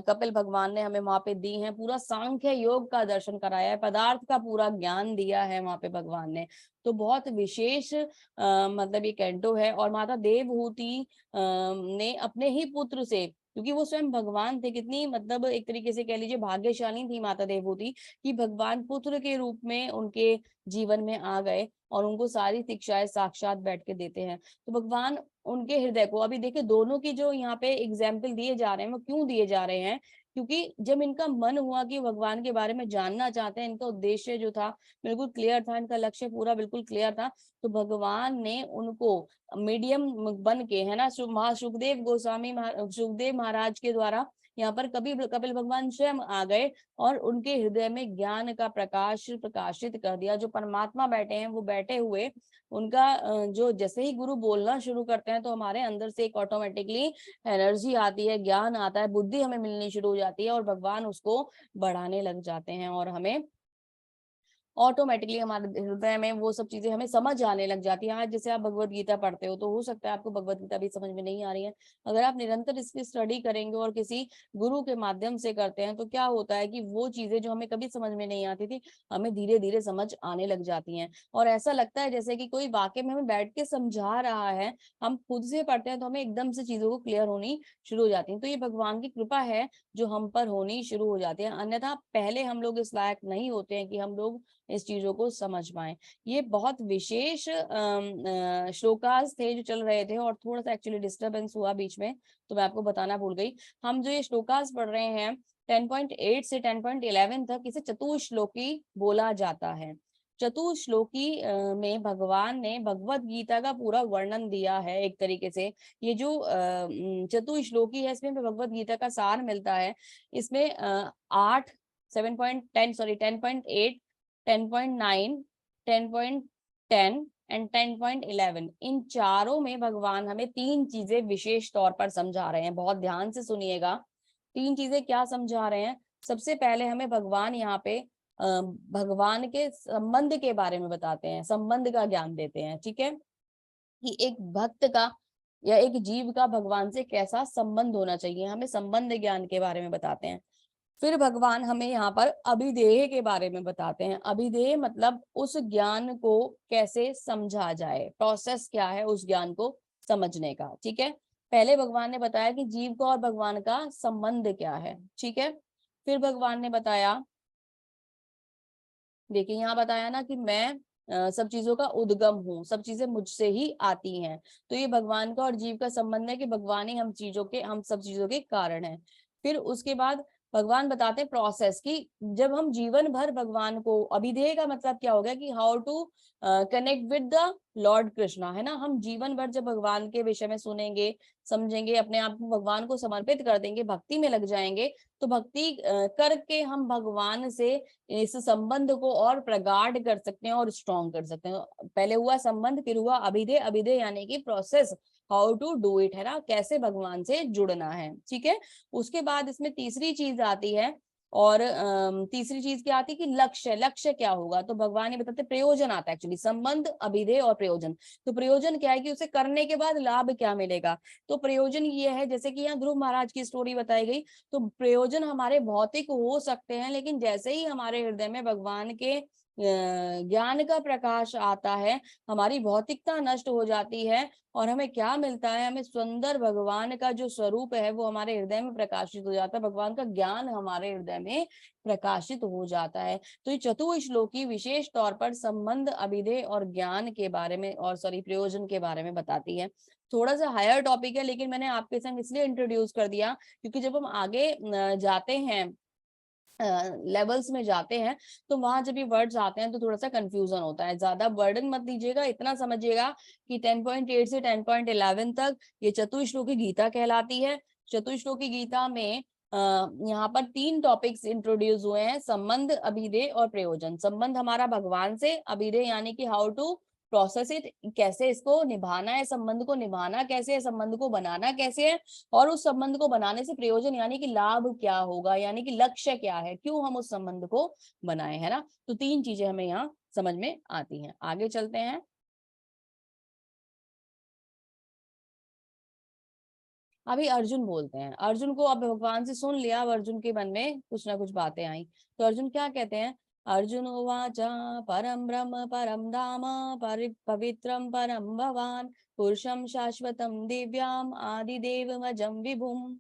कपिल भगवान ने हमें वहां पे दी हैं। पूरा सांख्य योग का दर्शन कराया है, पदार्थ का पूरा ज्ञान दिया है वहां पे भगवान ने। तो बहुत विशेष मतलब ये कैंटो है। और माता देवहूति ने अपने ही पुत्र से, क्योंकि वो स्वयं भगवान थे, कितनी मतलब एक तरीके से कह लीजिए भाग्यशाली थी माता देवहूति कि भगवान पुत्र के रूप में उनके जीवन में आ गए और उनको सारी शिक्षाएं साक्षात बैठ के देते हैं। तो भगवान उनके हृदय को, अभी देखिए दोनों की जो यहाँ पे एग्जाम्पल दिए जा रहे हैं वो क्यों दिए जा रहे हैं, क्योंकि जब इनका मन हुआ कि भगवान के बारे में जानना चाहते हैं, इनका उद्देश्य जो था बिल्कुल क्लियर था, इनका लक्ष्य पूरा बिल्कुल क्लियर था, तो भगवान ने उनको मीडियम बन के, है ना, सुखदेव गोस्वामी सुखदेव महाराज के द्वारा यहाँ पर कपिल भगवान स्वयं आ गए और उनके हृदय में ज्ञान का प्रकाश प्रकाशित कर दिया। जो परमात्मा बैठे हैं वो बैठे हुए उनका जो जैसे ही गुरु बोलना शुरू करते हैं तो हमारे अंदर से एक ऑटोमेटिकली एनर्जी आती है, ज्ञान आता है, बुद्धि हमें मिलनी शुरू हो जाती है और भगवान उसको बढ़ाने लग जाते हैं और हमें ऑटोमेटिकली हमारे हृदय में वो सब चीजें हमें समझ आने लग जाती है। आज जैसे आप भगवत गीता पढ़ते हो तो हो सकता है आपको भगवत गीता भी समझ में नहीं आ रही है, अगर आप निरंतर इसकी स्टडी करेंगे और किसी गुरु के माध्यम से करते हैं तो क्या होता है कि वो चीजें जो हमें कभी समझ में नहीं आती थी हमें धीरे धीरे समझ आने लग जाती हैं। और ऐसा लगता है जैसे कि कोई वाकई में हमें बैठ के समझा रहा है, हम खुद से पढ़ते हैं तो हमें एकदम से चीजों को क्लियर होनी शुरू हो जाती है। तो ये भगवान की कृपा है जो हम पर होनी शुरू हो जाती है, अन्यथा पहले हम लोग इस लायक नहीं होते हैं कि हम लोग इस चीजों को समझ पाए। ये बहुत विशेष श्लोकास थे जो चल रहे थे और थोड़ा सा एक्चुअली डिस्टरबेंस हुआ बीच में, तो मैं आपको बताना भूल गई। हम जो ये श्लोकास पढ़ रहे हैं 10.8 से 10.11 तक इसे चतुश्लोकी बोला जाता है। चतुश्लोकी में भगवान ने भगवत गीता का पूरा वर्णन दिया है एक तरीके से। ये जो चतुश्लोकी है इसमें भगवत गीता का सार मिलता है। इसमें 8 7.10 सॉरी 10.8 10.9 10.10 एंड 10.11 इन चारों में भगवान हमें तीन चीजें विशेष तौर पर समझा रहे हैं। बहुत ध्यान से सुनिएगा, तीन चीजें क्या समझा रहे हैं। सबसे पहले हमें भगवान यहाँ पे भगवान के संबंध के बारे में बताते हैं, संबंध का ज्ञान देते हैं। ठीक है, कि एक भक्त का या एक जीव का भगवान से कैसा संबंध होना चाहिए, हमें संबंध ज्ञान के बारे में बताते हैं। फिर भगवान हमें यहाँ पर अभिधेय के बारे में बताते हैं। अभिधेय मतलब उस ज्ञान को कैसे समझा जाए, प्रोसेस क्या है उस ज्ञान को समझने का। ठीक है, पहले भगवान ने बताया कि जीव का और भगवान का संबंध क्या है। ठीक है, फिर भगवान ने बताया, देखिए यहाँ बताया ना कि मैं सब चीजों का उद्गम हूँ, सब चीजें मुझसे ही आती हैं। तो ये भगवान का और जीव का संबंध है कि भगवान ही हम सब चीजों के कारण है। फिर उसके बाद भगवान बताते हैं प्रोसेस की, जब हम जीवन भर भगवान को, अभिधेय का मतलब क्या हो गया कि how to connect with the lord Krishna, है ना। हम जीवन भर जब भगवान के विषय में सुनेंगे, समझेंगे, अपने आप को भगवान को समर्पित कर देंगे, भक्ति में लग जाएंगे, तो भक्ति करके हम भगवान से इस संबंध को और प्रगाढ़ कर सकते हैं और स्ट्रॉन्ग कर सकते हैं। पहले हुआ संबंध, फिर हुआ अभिधेय। अभिधेय यानी कि process, how to do it, है ना, कैसे भगवान से जुड़ना है। ठीक है, उसके बाद इसमें तीसरी चीज आती है, और तीसरी चीज क्या आती है कि लक्ष्य। लक्ष्य क्या होगा, तो भगवान ये बताते प्रयोजन आता है एक्चुअली, संबंध, अभिधेय और प्रयोजन। तो प्रयोजन क्या है कि उसे करने के बाद लाभ क्या मिलेगा। तो प्रयोजन ये है, जैसे कि यहाँ ध्रुव महाराज की स्टोरी बताई गई, तो प्रयोजन हमारे भौतिक हो सकते हैं, लेकिन जैसे ही हमारे हृदय में भगवान के ज्ञान का प्रकाश आता है, हमारी भौतिकता नष्ट हो जाती है और हमें क्या मिलता है, हमें सुंदर भगवान का जो स्वरूप है वो हमारे हृदय में प्रकाशित हो जाता है, भगवान का ज्ञान हमारे हृदय में प्रकाशित हो जाता है। तो ये चतुश्लोकी विशेष तौर पर संबंध, अभिधेय और ज्ञान के बारे में, और सॉरी प्रयोजन के बारे में बताती है। थोड़ा सा हायर टॉपिक है, लेकिन मैंने आपके संग इसलिए इंट्रोड्यूस कर दिया क्योंकि जब हम आगे जाते हैं, लेवल्स में जाते हैं, तो वहां जब ये वर्ड्स आते हैं तो थोड़ा सा कंफ्यूजन होता है। ज्यादा बर्डन मत दीजिएगा, इतना समझिएगा कि 10.8 से 10.11 तक ये चतुश्लोकी गीता कहलाती है। चतुश्लोकी गीता में यहाँ पर तीन टॉपिक्स इंट्रोड्यूस हुए हैं, संबंध, अभिधेय और प्रयोजन। संबंध हमारा भगवान से, अभिधेय यानी कि हाउ टू प्रोसेस इट, कैसे इसको निभाना है, संबंध को निभाना कैसे है, संबंध को बनाना कैसे है, और उस संबंध को बनाने से प्रयोजन यानी कि लाभ क्या होगा, यानी कि लक्ष्य क्या है, क्यों हम उस संबंध को बनाए, है ना। तो 3 चीजें हमें यहाँ समझ में आती हैं। आगे चलते हैं। अभी अर्जुन बोलते हैं, अर्जुन को अब भगवान से सुन लिया, अब अर्जुन के मन में कुछ ना कुछ बातें आई। तो अर्जुन क्या कहते हैं, अर्जुन उवाच परम ब्रह्म परम धाम पवित्रम परम भवान पुरुषम शाश्वतम दिव्याम आदिदेवमजं विभुम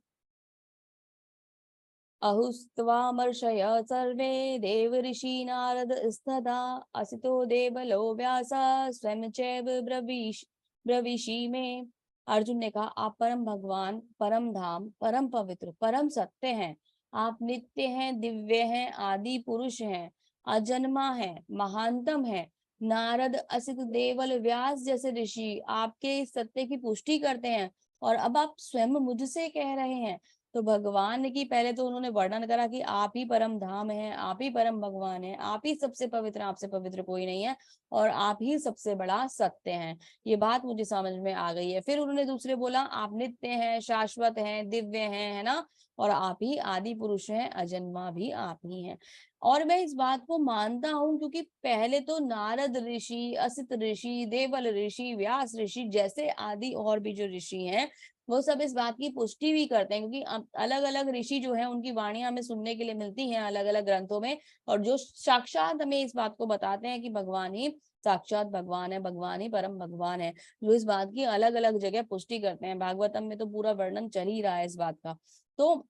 अहुस्त्वामर्षय सर्वे देव ऋषि नारद स्तदा असितो देवलो व्यास स्वयं चैव ब्रवीषि में। अर्जुन ने कहा, आप परम भगवान, परम धाम, परम पवित्र, परम सत्य हैं, आप नित्य हैं, दिव्य हैं, आदि पुरुष हैं, अजन्मा है, महानतम है। नारद असित देवल व्यास जैसे ऋषि आपके इस सत्य की पुष्टि करते हैं, और अब आप स्वयं मुझसे कह रहे हैं। तो भगवान की पहले तो उन्होंने वर्णन करा कि आप ही परम धाम है, आप ही परम भगवान है, आप ही सबसे पवित्र, आपसे पवित्र कोई नहीं है, और आप ही सबसे बड़ा सत्य हैं। ये बात मुझे समझ में आ गई है। फिर उन्होंने दूसरे बोला, आप नित्य हैं, शाश्वत हैं, दिव्य हैं, है ना, और आप ही आदि पुरुष हैं, अजन्मा भी आप ही हैं। और मैं इस बात को मानता हूं, क्योंकि पहले तो नारद ऋषि, असित ऋषि, देवल ऋषि, व्यास ऋषि जैसे आदि और भी जो ऋषि हैं, वो सब इस बात की पुष्टि भी करते हैं, क्योंकि अलग अलग ऋषि जो है उनकी वाणियां हमें सुनने के लिए मिलती हैं अलग अलग ग्रंथों में, और जो साक्षात हमें इस बात को बताते हैं कि भगवान ही साक्षात भगवान है, भगवान ही परम भगवान है, जो इस बात की अलग अलग जगह पुष्टि करते हैं। भागवतम में तो पूरा वर्णन चल ही रहा है इस बात का, तो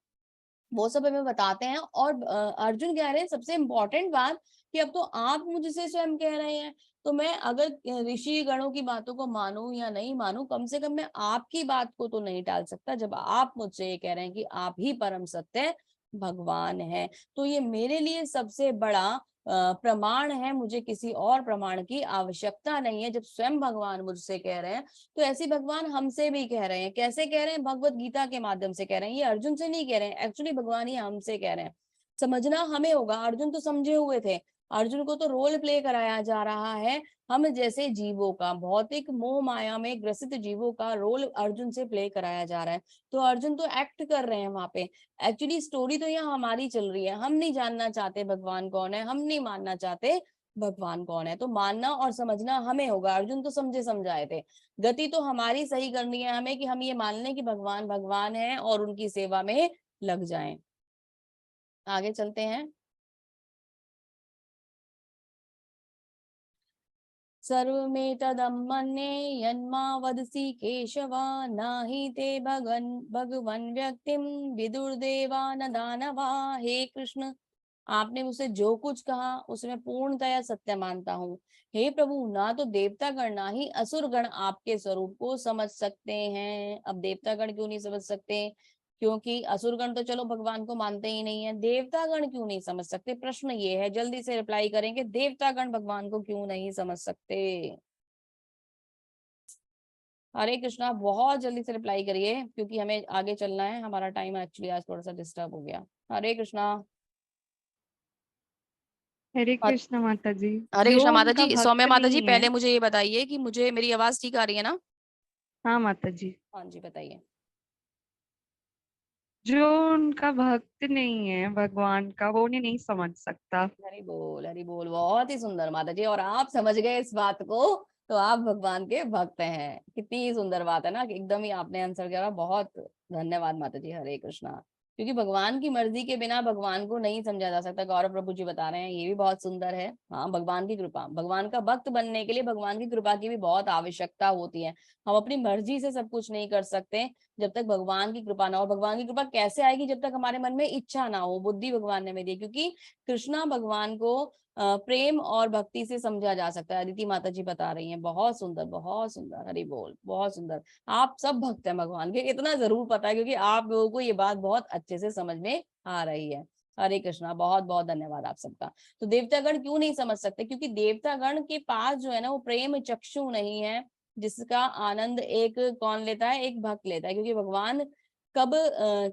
वो सब हमें बताते हैं। और अर्जुन कह रहे हैं सबसे इम्पोर्टेंट बात कि अब तो आप मुझसे स्वयं कह रहे हैं, तो मैं अगर ऋषि गणों की बातों को मानूं या नहीं मानूं, कम से कम मैं आपकी बात को तो नहीं टाल सकता, जब आप मुझसे ये कह रहे हैं कि आप ही परम सत्य भगवान है। तो ये मेरे लिए सबसे बड़ा प्रमाण है, मुझे किसी और प्रमाण की आवश्यकता नहीं है। जब स्वयं भगवान मुझसे कह रहे हैं, तो ऐसी भगवान हमसे भी कह रहे हैं। कैसे कह रहे हैं? भगवत गीता के माध्यम से कह रहे हैं। ये अर्जुन से नहीं कह रहे हैं, एक्चुअली भगवान ही हमसे कह रहे हैं। समझना हमें होगा, अर्जुन तो समझे हुए थे, अर्जुन को तो रोल प्ले कराया जा रहा है, हम जैसे जीवों का, भौतिक मोह माया में ग्रसित जीवों का रोल अर्जुन से प्ले कराया जा रहा है। तो अर्जुन तो एक्ट कर रहे हैं वहां पे, एक्चुअली स्टोरी तो यहाँ हमारी चल रही है। हम नहीं जानना चाहते भगवान कौन है, हम नहीं मानना चाहते भगवान कौन है, तो मानना और समझना हमें होगा। अर्जुन तो समझे समझाए थे, गति तो हमारी सही करनी है हमें, कि हम ये मान लें कि भगवान भगवान है और उनकी सेवा में लग जाएं। आगे चलते हैं। सर्वमेतदम्मन्ये यन्मा वदसि केशव नहि ते भगवन् व्यक्तिं विदुर्देवा न दानवा। हे कृष्ण, आपने मुझसे जो कुछ कहा उसे मैं पूर्णतया सत्य मानता हूँ। हे प्रभु, ना तो देवता गण ना ही असुर गण आपके स्वरूप को समझ सकते हैं। अब देवता गण क्यों नहीं समझ सकते? क्योंकि असुरगण तो चलो भगवान को मानते ही नहीं है, देवतागण क्यों नहीं समझ सकते? प्रश्न ये है, जल्दी से रिप्लाई करेंगे, देवतागण भगवान को क्यों नहीं समझ सकते? हरे कृष्णा, बहुत जल्दी से रिप्लाई करिए, क्योंकि हमें आगे चलना है, हमारा टाइम एक्चुअली आज थोड़ा सा डिस्टर्ब हो गया। हरे कृष्णा। हरे कृष्ण माता जी। हरे जो कृष्णा माता उनका जी। सौम्या भक्त माता जी, नहीं है। पहले मुझे ये बताइए कि मुझे मेरी आवाज ठीक आ रही है ना? हाँ माता जी। हाँ जी, बताइए। जो उनका भक्त नहीं है भगवान का, वो उन्हें नहीं समझ सकता। हरि बोल, हरि बोल, बहुत ही सुंदर माता जी, और आप समझ गए इस बात को, तो आप भगवान के भक्त हैं। कितनी सुंदर बात है ना, कि एकदम ही आपने आंसर किया। बहुत धन्यवाद माता जी, हरे कृष्णा। क्योंकि भगवान की मर्जी के बिना भगवान को नहीं समझा जा सकता, गौरव प्रभु जी बता रहे हैं, ये भी बहुत सुंदर है। हाँ, भगवान की कृपा, भगवान का भक्त बनने के लिए भगवान की कृपा की भी बहुत आवश्यकता होती है। हम अपनी मर्जी से सब कुछ नहीं कर सकते जब तक भगवान की कृपा ना हो। भगवान की कृपा कैसे आएगी? जब तक हमारे मन में इच्छा ना हो। बुद्धि भगवान ने हमें दी, क्योंकि कृष्णा भगवान को प्रेम और भक्ति से समझा जा सकता है। अदिति माता जी बता रही हैं, बहुत सुंदर, बहुत सुंदर, हरि बोल, बहुत सुंदर। आप सब भक्त हैं भगवान के, इतना जरूर पता है, क्योंकि आप लोगों को ये बात बहुत अच्छे से समझ में आ रही है। हरे कृष्णा, बहुत बहुत धन्यवाद आप सबका। तो देवतागण क्यों नहीं समझ सकते? क्योंकि देवतागण के पास जो है ना, वो प्रेम चक्षु नहीं है, जिसका आनंद एक कौन लेता है? एक भक्त लेता है। क्योंकि भगवान कब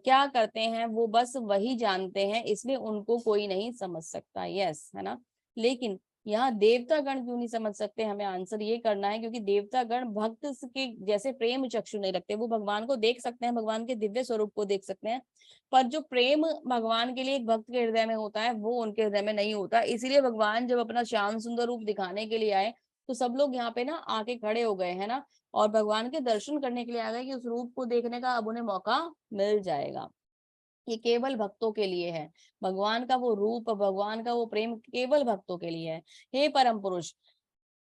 क्या करते हैं वो बस वही जानते हैं, इसलिए उनको कोई नहीं समझ सकता। यस, है ना। लेकिन यहाँ देवता गण क्यों नहीं समझ सकते, हमें आंसर ये करना है क्योंकि देवता गण भक्त के जैसे प्रेम चक्षु नहीं रखते। वो भगवान को देख सकते हैं, भगवान के दिव्य स्वरूप को देख सकते हैं, पर जो प्रेम भगवान के लिए एक भक्त के हृदय में होता है वो उनके हृदय में नहीं होता। इसीलिए भगवान जब अपना श्याम सुंदर रूप दिखाने के लिए आए तो सब लोग यहाँ पे ना आके खड़े हो गए है ना, और भगवान के दर्शन करने के लिए आ गए कि उस रूप को देखने का अब उन्हें मौका मिल जाएगा। ये केवल भक्तों के लिए है, भगवान का वो रूप, भगवान का वो प्रेम केवल भक्तों के लिए है। हे परम पुरुष,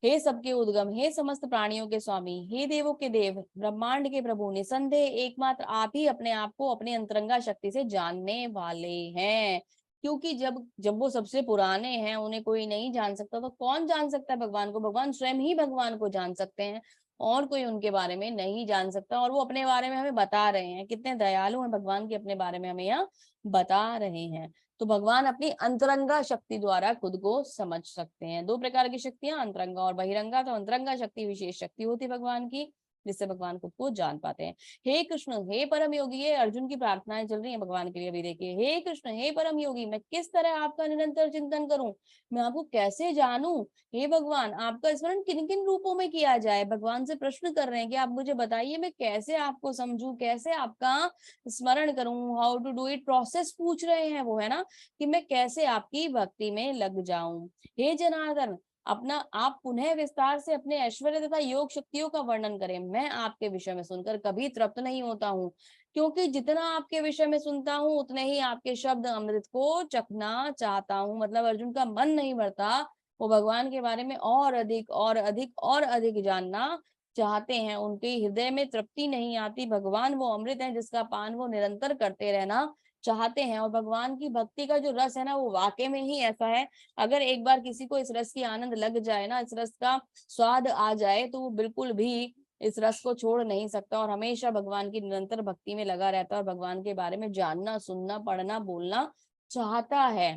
हे सबके उद्गम, हे समस्त प्राणियों के स्वामी, हे देवों के देव, ब्रह्मांड के प्रभु, निसंदेह एकमात्र आप ही अपने आप को अपनी अंतरंगा शक्ति से जानने वाले हैं। क्योंकि जब जब वो सबसे पुराने हैं, उन्हें कोई नहीं जान सकता, तो कौन जान सकता है भगवान को? भगवान स्वयं ही भगवान को जान सकते हैं, और कोई उनके बारे में नहीं जान सकता। और वो अपने बारे में हमें बता रहे हैं, कितने दयालु हैं भगवान के अपने बारे में हमें यहाँ बता रहे हैं। तो भगवान अपनी अंतरंगा शक्ति द्वारा खुद को समझ सकते हैं। दो प्रकार की शक्तियां, अंतरंगा और बहिरंगा। तो अंतरंगा शक्ति विशेष शक्ति होती है भगवान की, जिससे भगवान खुद को जान पाते हैं। हे कृष्ण, हे परम योगी, ये अर्जुन की प्रार्थनाएं चल रही है भगवान के लिए। अभी देखिए, हे कृष्ण, हे परम योगी, मैं किस तरह आपका निरंतर चिंतन करूं, मैं आपको कैसे जानूं। हे भगवान, आपका स्मरण किन किन रूपों में किया जाए। भगवान से प्रश्न कर रहे हैं कि आप मुझे बताइए, मैं कैसे आपको समझूं, कैसे आपका स्मरण करूं, how to do it, process पूछ रहे हैं वो, है ना, कि मैं कैसे आपकी भक्ति में लग जाऊं। हे जनार्दन, अपना आप पुनः विस्तार से अपने ऐश्वर्य तथा योग शक्तियों का वर्णन करें। मैं आपके विषय में सुनकर कभी तृप्त नहीं होता हूँ, क्योंकि जितना आपके विषय में सुनता हूँ उतने ही आपके शब्द अमृत को चखना चाहता हूँ। मतलब अर्जुन का मन नहीं भरता, वो भगवान के बारे में और अधिक और अधिक और अधिक जानना चाहते हैं। उनके हृदय में तृप्ति नहीं आती। भगवान वो अमृत है जिसका पान वो निरंतर करते रहना चाहते हैं। और भगवान की भक्ति का जो रस है ना, वो वाकई में ही ऐसा है, अगर एक बार किसी को इस रस की आनंद लग जाए ना, इस रस का स्वाद आ जाए, तो वो बिल्कुल भी इस रस को छोड़ नहीं सकता और हमेशा भगवान की निरंतर भक्ति में लगा रहता है और भगवान के बारे में जानना, सुनना, पढ़ना, बोलना चाहता है।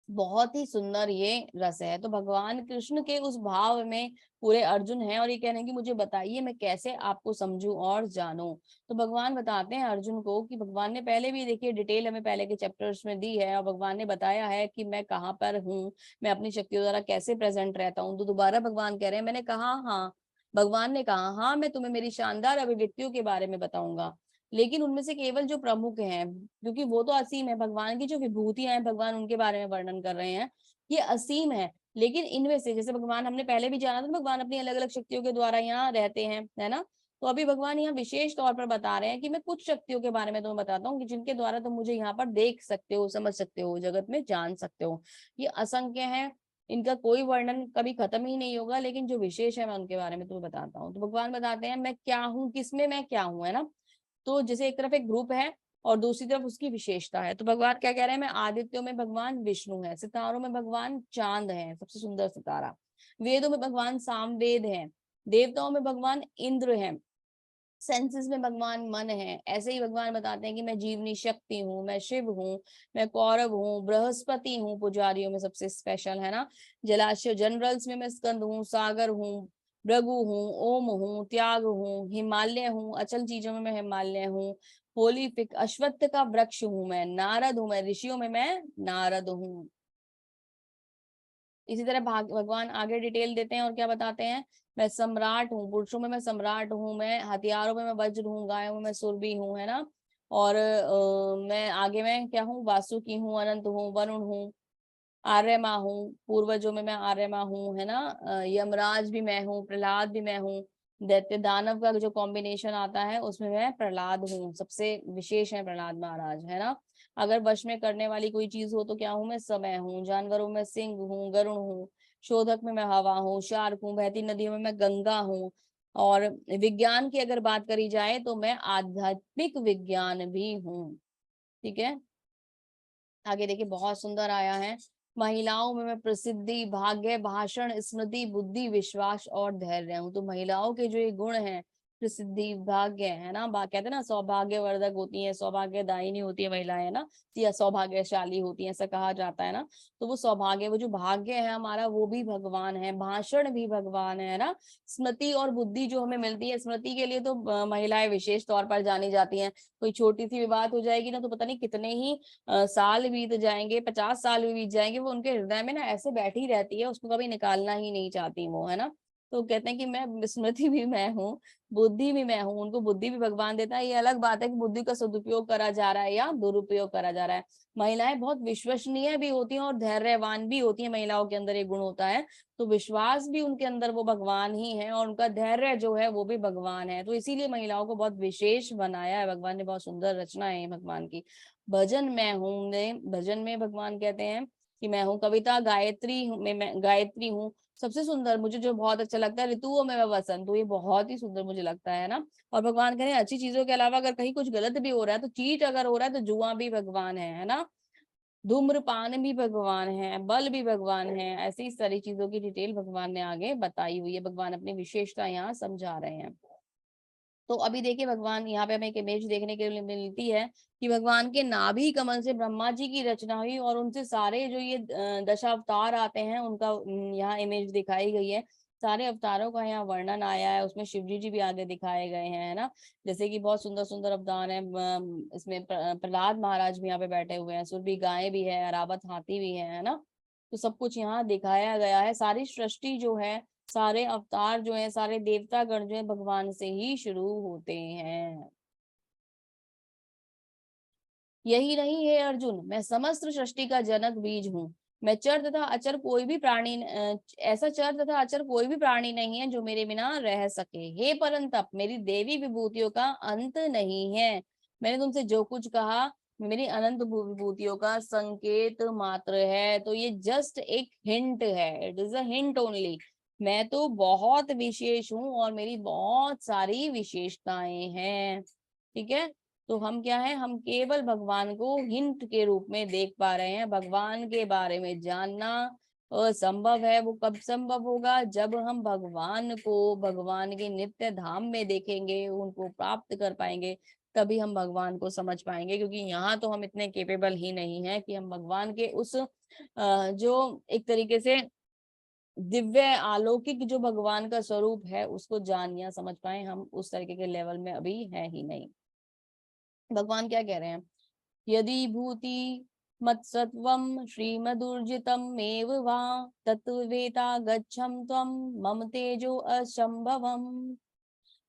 बहुत ही सुंदर ये रस है। तो भगवान कृष्ण के उस भाव में पूरे अर्जुन हैं और ये कह रहे हैं कि मुझे बताइए, मैं कैसे आपको समझूं और जानूं। तो भगवान बताते हैं अर्जुन को कि भगवान ने पहले भी देखिए डिटेल हमें पहले के चैप्टर्स में दी है, और भगवान ने बताया है कि मैं कहाँ पर हूँ, मैं अपनी शक्तियों द्वारा कैसे प्रेजेंट रहता हूँ। तो दोबारा भगवान कह रहे हैं, मैंने कहा हाँ, भगवान ने कहा हाँ, मैं तुम्हें मेरी शानदार अभिव्यक्तियों के बारे में बताऊंगा, लेकिन उनमें से केवल जो प्रमुख हैं, क्योंकि वो तो असीम है, भगवान की जो विभूतियां हैं भगवान उनके बारे में वर्णन कर रहे हैं, ये असीम है। लेकिन इनमें से जैसे भगवान हमने पहले भी जाना था, भगवान अपनी अलग अलग शक्तियों के द्वारा यहाँ रहते हैं, है ना। तो अभी भगवान यहाँ विशेष तौर पर बता रहे हैं कि मैं कुछ शक्तियों के बारे में तुम्हें बताता हूँ कि जिनके द्वारा तुम मुझे यहाँ पर देख सकते हो, समझ सकते हो, जगत में जान सकते हो। ये असंख्य है, इनका कोई वर्णन कभी खत्म ही नहीं होगा, लेकिन जो विशेष है मैं उनके बारे में तुम्हें बताता हूँ। तो भगवान बताते हैं मैं क्या हूँ, किसमें मैं क्या हूँ, है ना। तो जैसे एक तरफ एक ग्रुप है और दूसरी तरफ उसकी विशेषता है। तो भगवान क्या कह रहे हैं, मैं आदित्यों में भगवान विष्णु है, सितारों में भगवान चांद है, सबसे सुंदर सितारा, वेदों में भगवान सामवेद है, देवताओं में भगवान इंद्र है, सेंसेस में भगवान मन है। ऐसे ही भगवान बताते हैं कि मैं जीवनी शक्ति हूँ, मैं शिव हूँ, मैं कौरव हूँ, बृहस्पति हूँ, पुजारियों में सबसे स्पेशल, है ना। जलाशय जनरल्स में मैं स्कंद हूँ, सागर हूँ, भृगु हूँ, ओम हूँ, त्याग हूँ, हिमालय हूँ, अचल चीजों में मैं हिमालय हूँ, होलीफिक अश्वत्थ का वृक्ष हूँ, मैं नारद हूँ, मैं ऋषियों में मैं नारद हूँ। इसी तरह भगवान आगे डिटेल देते हैं और क्या बताते हैं, मैं सम्राट हूँ, पुरुषों में मैं सम्राट हूँ, मैं हथियारों में मैं वज्र हूँ, गायों में मैं सुरभि हूँ, है ना। और मैं आगे में क्या हूँ, वासुकी हूँ, अनंत हूँ, वरुण हूँ, आर्यमा हूँ, पूर्वजों में मैं आर्यमा हूँ, है ना। यमराज भी मैं हूँ, प्रहलाद भी मैं हूँ, दैत्य दानव का जो कॉम्बिनेशन आता है उसमें मैं प्रहलाद हूँ, सबसे विशेष है प्रहलाद महाराज, है ना। अगर वश में करने वाली कोई चीज हो तो क्या हूँ, मैं समय हूँ, जानवरों में सिंह हूँ, गरुण हूँ, शोधक में मैं हवा हूँ, शार्क हूँ, बहती नदियों में मैं गंगा हूँ। और विज्ञान की अगर बात करी जाए तो मैं आध्यात्मिक विज्ञान भी हूँ। ठीक है, आगे देखिए बहुत सुंदर आया है, महिलाओं में मैं प्रसिद्धि, भाग्य, भाषण, स्मृति, बुद्धि, विश्वास और धैर्य हूँ। तो महिलाओं के जो ये गुण हैं प्रसिद्धि, भाग्य है ना, कहते हैं ना सौभाग्यवर्धक होती है, सौभाग्यदायिनी होती है महिलाएं, है ना, या सौभाग्यशाली होती है, ऐसा कहा जाता है ना। तो वो सौभाग्य, वो जो भाग्य है हमारा, वो भी भगवान है, भाषण भी भगवान है ना। स्मृति और बुद्धि जो हमें मिलती है, स्मृति के लिए तो महिलाएं विशेष तौर पर जानी जाती हैं। कोई छोटी सी भी बात हो जाएगी ना, तो पता नहीं कितने ही साल बीत जाएंगे, 50 साल भी बीत जाएंगे, वो उनके हृदय में ना ऐसे बैठी रहती है, उसको कभी निकालना ही नहीं चाहती वो, है ना। तो कहते हैं कि मैं स्मृति भी मैं हूँ, बुद्धि भी मैं हूँ, उनको बुद्धि भी भगवान देता है। ये अलग बात है कि बुद्धि का सदुपयोग करा जा रहा है या दुरुपयोग करा जा रहा है। महिलाएं बहुत विश्वसनीय भी होती हैं और धैर्यवान भी होती हैं, महिलाओं के अंदर ये गुण होता है। तो विश्वास भी उनके अंदर वो भगवान ही है, और उनका धैर्य जो है वो भी भगवान है। तो इसीलिए महिलाओं को बहुत विशेष बनाया है भगवान ने, बहुत सुंदर रचना है भगवान की। भजन मैं हूँ, भजन में भगवान कहते हैं कि मैं हूँ, कविता गायत्री मैं गायत्री हूँ। सबसे सुंदर मुझे जो बहुत अच्छा लगता है, ऋतुओं में मैं बसंत हूँ, ये बहुत ही सुंदर मुझे लगता है ना। और भगवान कह रहे हैं अच्छी चीजों के अलावा अगर कहीं कुछ गलत भी हो रहा है, तो चीट अगर हो रहा है तो जुआ भी भगवान है ना। धूम्रपान भी भगवान है, बल भी भगवान है, ऐसी इस सारी चीजों की डिटेल भगवान ने आगे बताई हुई है। भगवान अपनी विशेषता यहाँ समझा रहे हैं। तो अभी देखिए भगवान यहाँ पे हमें एक इमेज देखने के लिए मिलती है कि भगवान के नाभि कमल से ब्रह्मा जी की रचना हुई, और उनसे सारे जो ये दशावतार आते हैं उनका यहाँ इमेज दिखाई गई है। सारे अवतारों का यहाँ वर्णन आया है, उसमें शिवजी जी भी आगे दिखाए गए हैं, है ना। जैसे कि बहुत सुंदर सुंदर अवतार है, इसमें प्रहलाद महाराज भी यहाँ पे बैठे हुए हैं, सुरभि गाय भी है, अरावत हाथी भी है ना। तो सब कुछ यहाँ दिखाया गया है। सारी सृष्टि जो है, सारे अवतार जो है, सारे देवता गण जो है भगवान से ही शुरू होते हैं। यही नहीं है अर्जुन, मैं समस्त सृष्टि का जनक बीज हूँ। मैं चर तथा अचर कोई भी प्राणी ऐसा चर तथा अचर कोई भी प्राणी नहीं है जो मेरे बिना रह सके। हे परंतप, मेरी देवी विभूतियों का अंत नहीं है। मैंने तुमसे जो कुछ कहा मेरी अनंत विभूतियों का संकेत मात्र है। तो ये जस्ट एक हिंट है, it is a hint only. मैं तो बहुत विशेष हूँ और मेरी बहुत सारी विशेषताएं हैं, ठीक है। तो हम क्या है, हम केवल भगवान को हिंट के रूप में देख पा रहे हैं। भगवान के बारे में जानना असंभव है। वो कब संभव होगा, जब हम भगवान को भगवान के नित्य धाम में देखेंगे, उनको प्राप्त कर पाएंगे, तभी हम भगवान को समझ पाएंगे। क्योंकि यहाँ तो हम इतने केपेबल ही नहीं है कि हम भगवान के उस जो एक तरीके से दिव्य अलौकिक जो भगवान का स्वरूप है उसको जान या समझ पाए। हम उस तरीके के लेवल में अभी है ही नहीं। भगवान क्या कह रहे हैं, यदि भूति मत्सत्वं श्रीमदुर्जितम् एव वा तत्वेता गच्छम त्वं मम तेजो असंभवम्।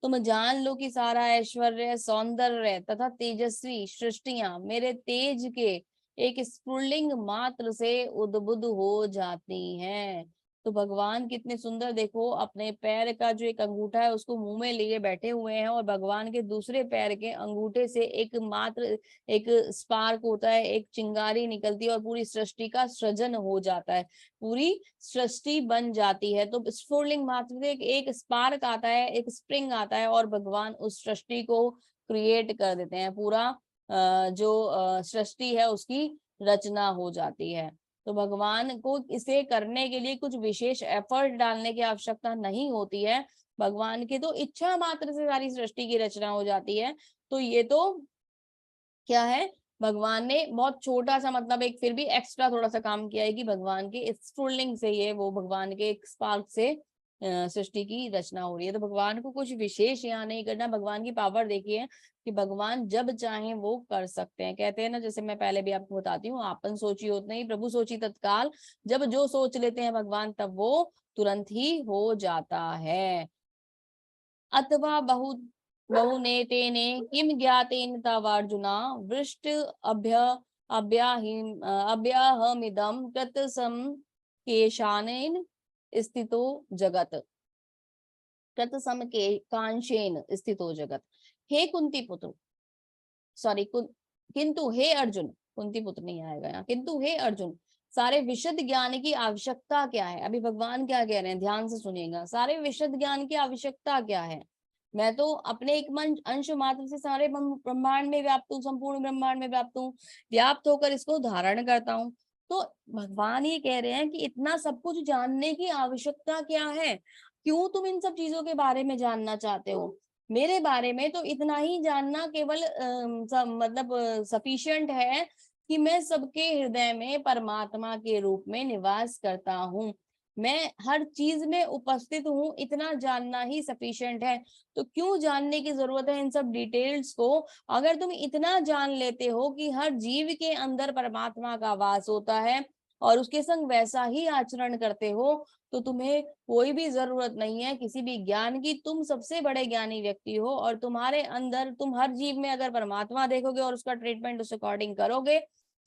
तुम जान लो कि सारा ऐश्वर्य, सौंदर्य तथा तेजस्वी सृष्टियां मेरे तेज के एक स्फुल्लिंग मात्र से उद्बुद्ध हो जाती हैं। तो भगवान कितने सुंदर, देखो अपने पैर का जो एक अंगूठा है उसको मुंह में लिए बैठे हुए हैं, और भगवान के दूसरे पैर के अंगूठे से एक मात्र एक स्पार्क होता है, एक चिंगारी निकलती है और पूरी सृष्टि का सृजन हो जाता है, पूरी सृष्टि बन जाती है। तो स्फुलिंग मात्र से एक स्पार्क आता है, एक स्प्रिंग आता है, और भगवान उस सृष्टि को क्रिएट कर देते हैं। पूरा जो सृष्टि है उसकी रचना हो जाती है। तो भगवान को इसे करने के लिए कुछ विशेष एफर्ट डालने की आवश्यकता नहीं होती है। भगवान की तो इच्छा मात्र से सारी सृष्टि की रचना हो जाती है। तो ये तो क्या है, भगवान ने बहुत छोटा सा मतलब एक फिर भी एक्स्ट्रा थोड़ा सा काम किया है कि भगवान के स्फुलिंग से ये वो भगवान के एक स्पार्क से सृष्टि की रचना हो रही है। तो भगवान को कुछ विशेष यहाँ नहीं करना। भगवान की पावर देखिए कि भगवान जब चाहे वो कर सकते हैं। कहते हैं ना, जैसे मैं पहले भी आपको बताती हूँ, आपन सोची होत नहीं प्रभु सोची तत्काल। जब जो सोच लेते हैं भगवान, तब वो तुरंत ही हो जाता है। अथवा बहुनेतेने किम ज्ञातेन तवार्जुना वृष्ट अभ्य अभ्याहमिदं कृतसम केशानेन स्थितो जगत। कृतसम के कांशेन स्थितो जगत। हे कुंती पुत्र, सॉरी किंतु हे अर्जुन, कुंती पुत्र नहीं आएगा यहाँ, किंतु हे अर्जुन, सारे विशुद्ध ज्ञान की आवश्यकता क्या है। अभी भगवान क्या कह रहे हैं, ध्यान से सुनिएगा। सारे विशुद्ध ज्ञान की आवश्यकता क्या है। मैं तो अपने एक मन अंश मात्र से सारे ब्रह्मांड में व्याप्त हूँ, संपूर्ण ब्रह्मांड में व्याप्त हूँ, व्याप्त होकर इसको धारण करता हूँ। तो भगवान ये कह रहे हैं कि इतना सब कुछ जानने की आवश्यकता क्या है, क्यों तुम इन सब चीजों के बारे में जानना चाहते हो। मेरे बारे में तो इतना ही जानना केवल मतलब सफिशिएंट है कि मैं सबके हृदय में परमात्मा के रूप में निवास करता हूँ, मैं हर चीज में उपस्थित हूँ, इतना जानना ही सफिशिएंट है। तो क्यों जानने की जरूरत है इन सब डिटेल्स को? अगर तुम इतना जान लेते हो कि हर जीव के अंदर परमात्मा का वास होता है और उसके संग वैसा ही आचरण करते हो, तो तुम्हें कोई भी जरूरत नहीं है किसी भी ज्ञान की। तुम सबसे बड़े ज्ञानी व्यक्ति हो और तुम्हारे अंदर, तुम हर जीव में अगर परमात्मा देखोगे और उसका ट्रीटमेंट उस अकॉर्डिंग करोगे,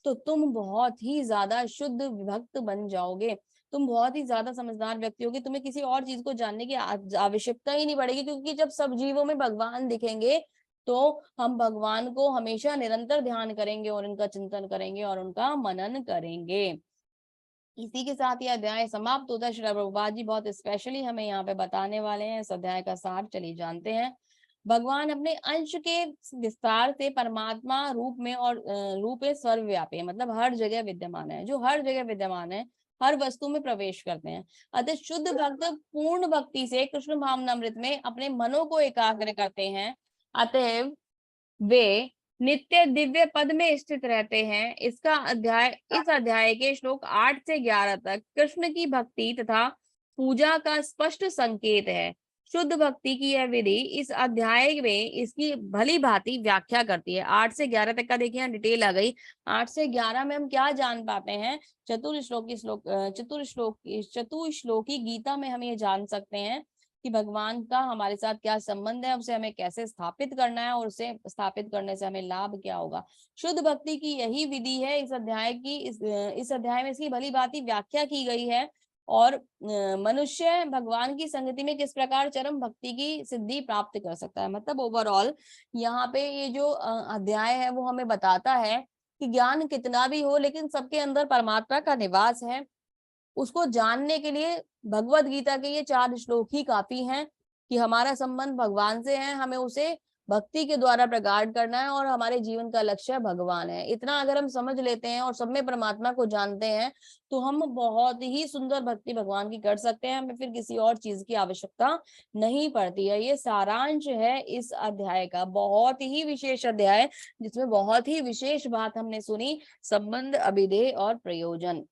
तो तुम बहुत ही ज्यादा शुद्ध भक्त बन जाओगे। तुम बहुत ही ज्यादा समझदार व्यक्ति होगे, तुम्हें किसी और चीज को जानने की आवश्यकता ही नहीं पड़ेगी, क्योंकि जब सब जीवों में भगवान दिखेंगे तो हम भगवान को हमेशा निरंतर ध्यान करेंगे और उनका चिंतन करेंगे और उनका मनन करेंगे। इसी के साथ ये अध्याय समाप्त होता है। श्री प्रभुपाद जी बहुत स्पेशली हमें यहाँ पे बताने वाले हैं इस अध्याय का सार, चलिए जानते हैं। भगवान अपने अंश के विस्तार से परमात्मा रूप में और रूप में सर्वव्यापी है, मतलब हर जगह विद्यमान है, जो हर जगह विद्यमान है, हर वस्तु में प्रवेश करते हैं। अतः शुद्ध भक्त पूर्ण भक्ति से कृष्ण भावनामृत में अपने मनों को एकाग्र करते हैं, अतएव वे नित्य दिव्य पद में स्थित रहते हैं। इस अध्याय के श्लोक 8 से 11 तक कृष्ण की भक्ति तथा पूजा का स्पष्ट संकेत है। शुद्ध भक्ति की यह विधि इस अध्याय में इसकी भली भांति व्याख्या करती है। 8 से 11 तक का देखिए यहाँ डिटेल आ गई। 8 से 11 में हम क्या जान पाते हैं? चतुश्लोकी गीता में हम ये जान सकते हैं कि भगवान का हमारे साथ क्या संबंध है, उसे हमें कैसे स्थापित करना है और उसे स्थापित करने से हमें लाभ क्या होगा। शुद्ध भक्ति की यही विधि है। इस अध्याय में इसकी भली भांति व्याख्या की गई है और मनुष्य भगवान की संगति में किस प्रकार चरम भक्ति की सिद्धि प्राप्त कर सकता है। मतलब ओवरऑल यहाँ पे ये जो अध्याय है वो हमें बताता है कि ज्ञान कितना भी हो लेकिन सबके अंदर परमात्मा का निवास है। उसको जानने के लिए भगवत गीता के ये 4 श्लोक ही काफी हैं कि हमारा संबंध भगवान से है, हमें उसे भक्ति के द्वारा प्रगाढ़ करना है और हमारे जीवन का लक्ष्य भगवान है। इतना अगर हम समझ लेते हैं और सब में परमात्मा को जानते हैं तो हम बहुत ही सुंदर भक्ति भगवान की कर सकते हैं, हमें फिर किसी और चीज की आवश्यकता नहीं पड़ती है। ये सारांश है इस अध्याय का, बहुत ही विशेष अध्याय जिसमें बहुत ही विशेष बात हमने सुनी, संबंध, अभिधेय और प्रयोजन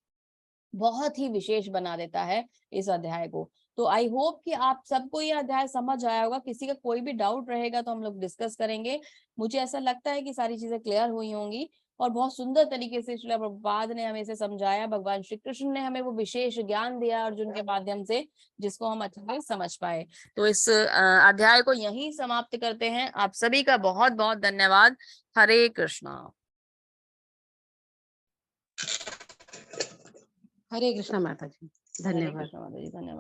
बहुत ही विशेष बना देता है इस अध्याय को। तो आई होप कि आप सबको ये अध्याय समझ आया होगा। किसी का कोई भी डाउट रहेगा तो हम लोग डिस्कस करेंगे। मुझे ऐसा लगता है कि सारी चीजें क्लियर हुई होंगी और बहुत सुंदर तरीके से श्रील प्रभुपाद ने हमें इसे समझाया, भगवान श्री कृष्ण ने हमें वो विशेष ज्ञान दिया अर्जुन के माध्यम से जिसको हम अच्छे से समझ पाए। तो इस अध्याय को यहीं समाप्त करते हैं। आप सभी का बहुत बहुत धन्यवाद। हरे कृष्णा। हरे कृष्णा माता जी, हरे धन्यवाद। कृष्णा माता जी, धन्यवाद।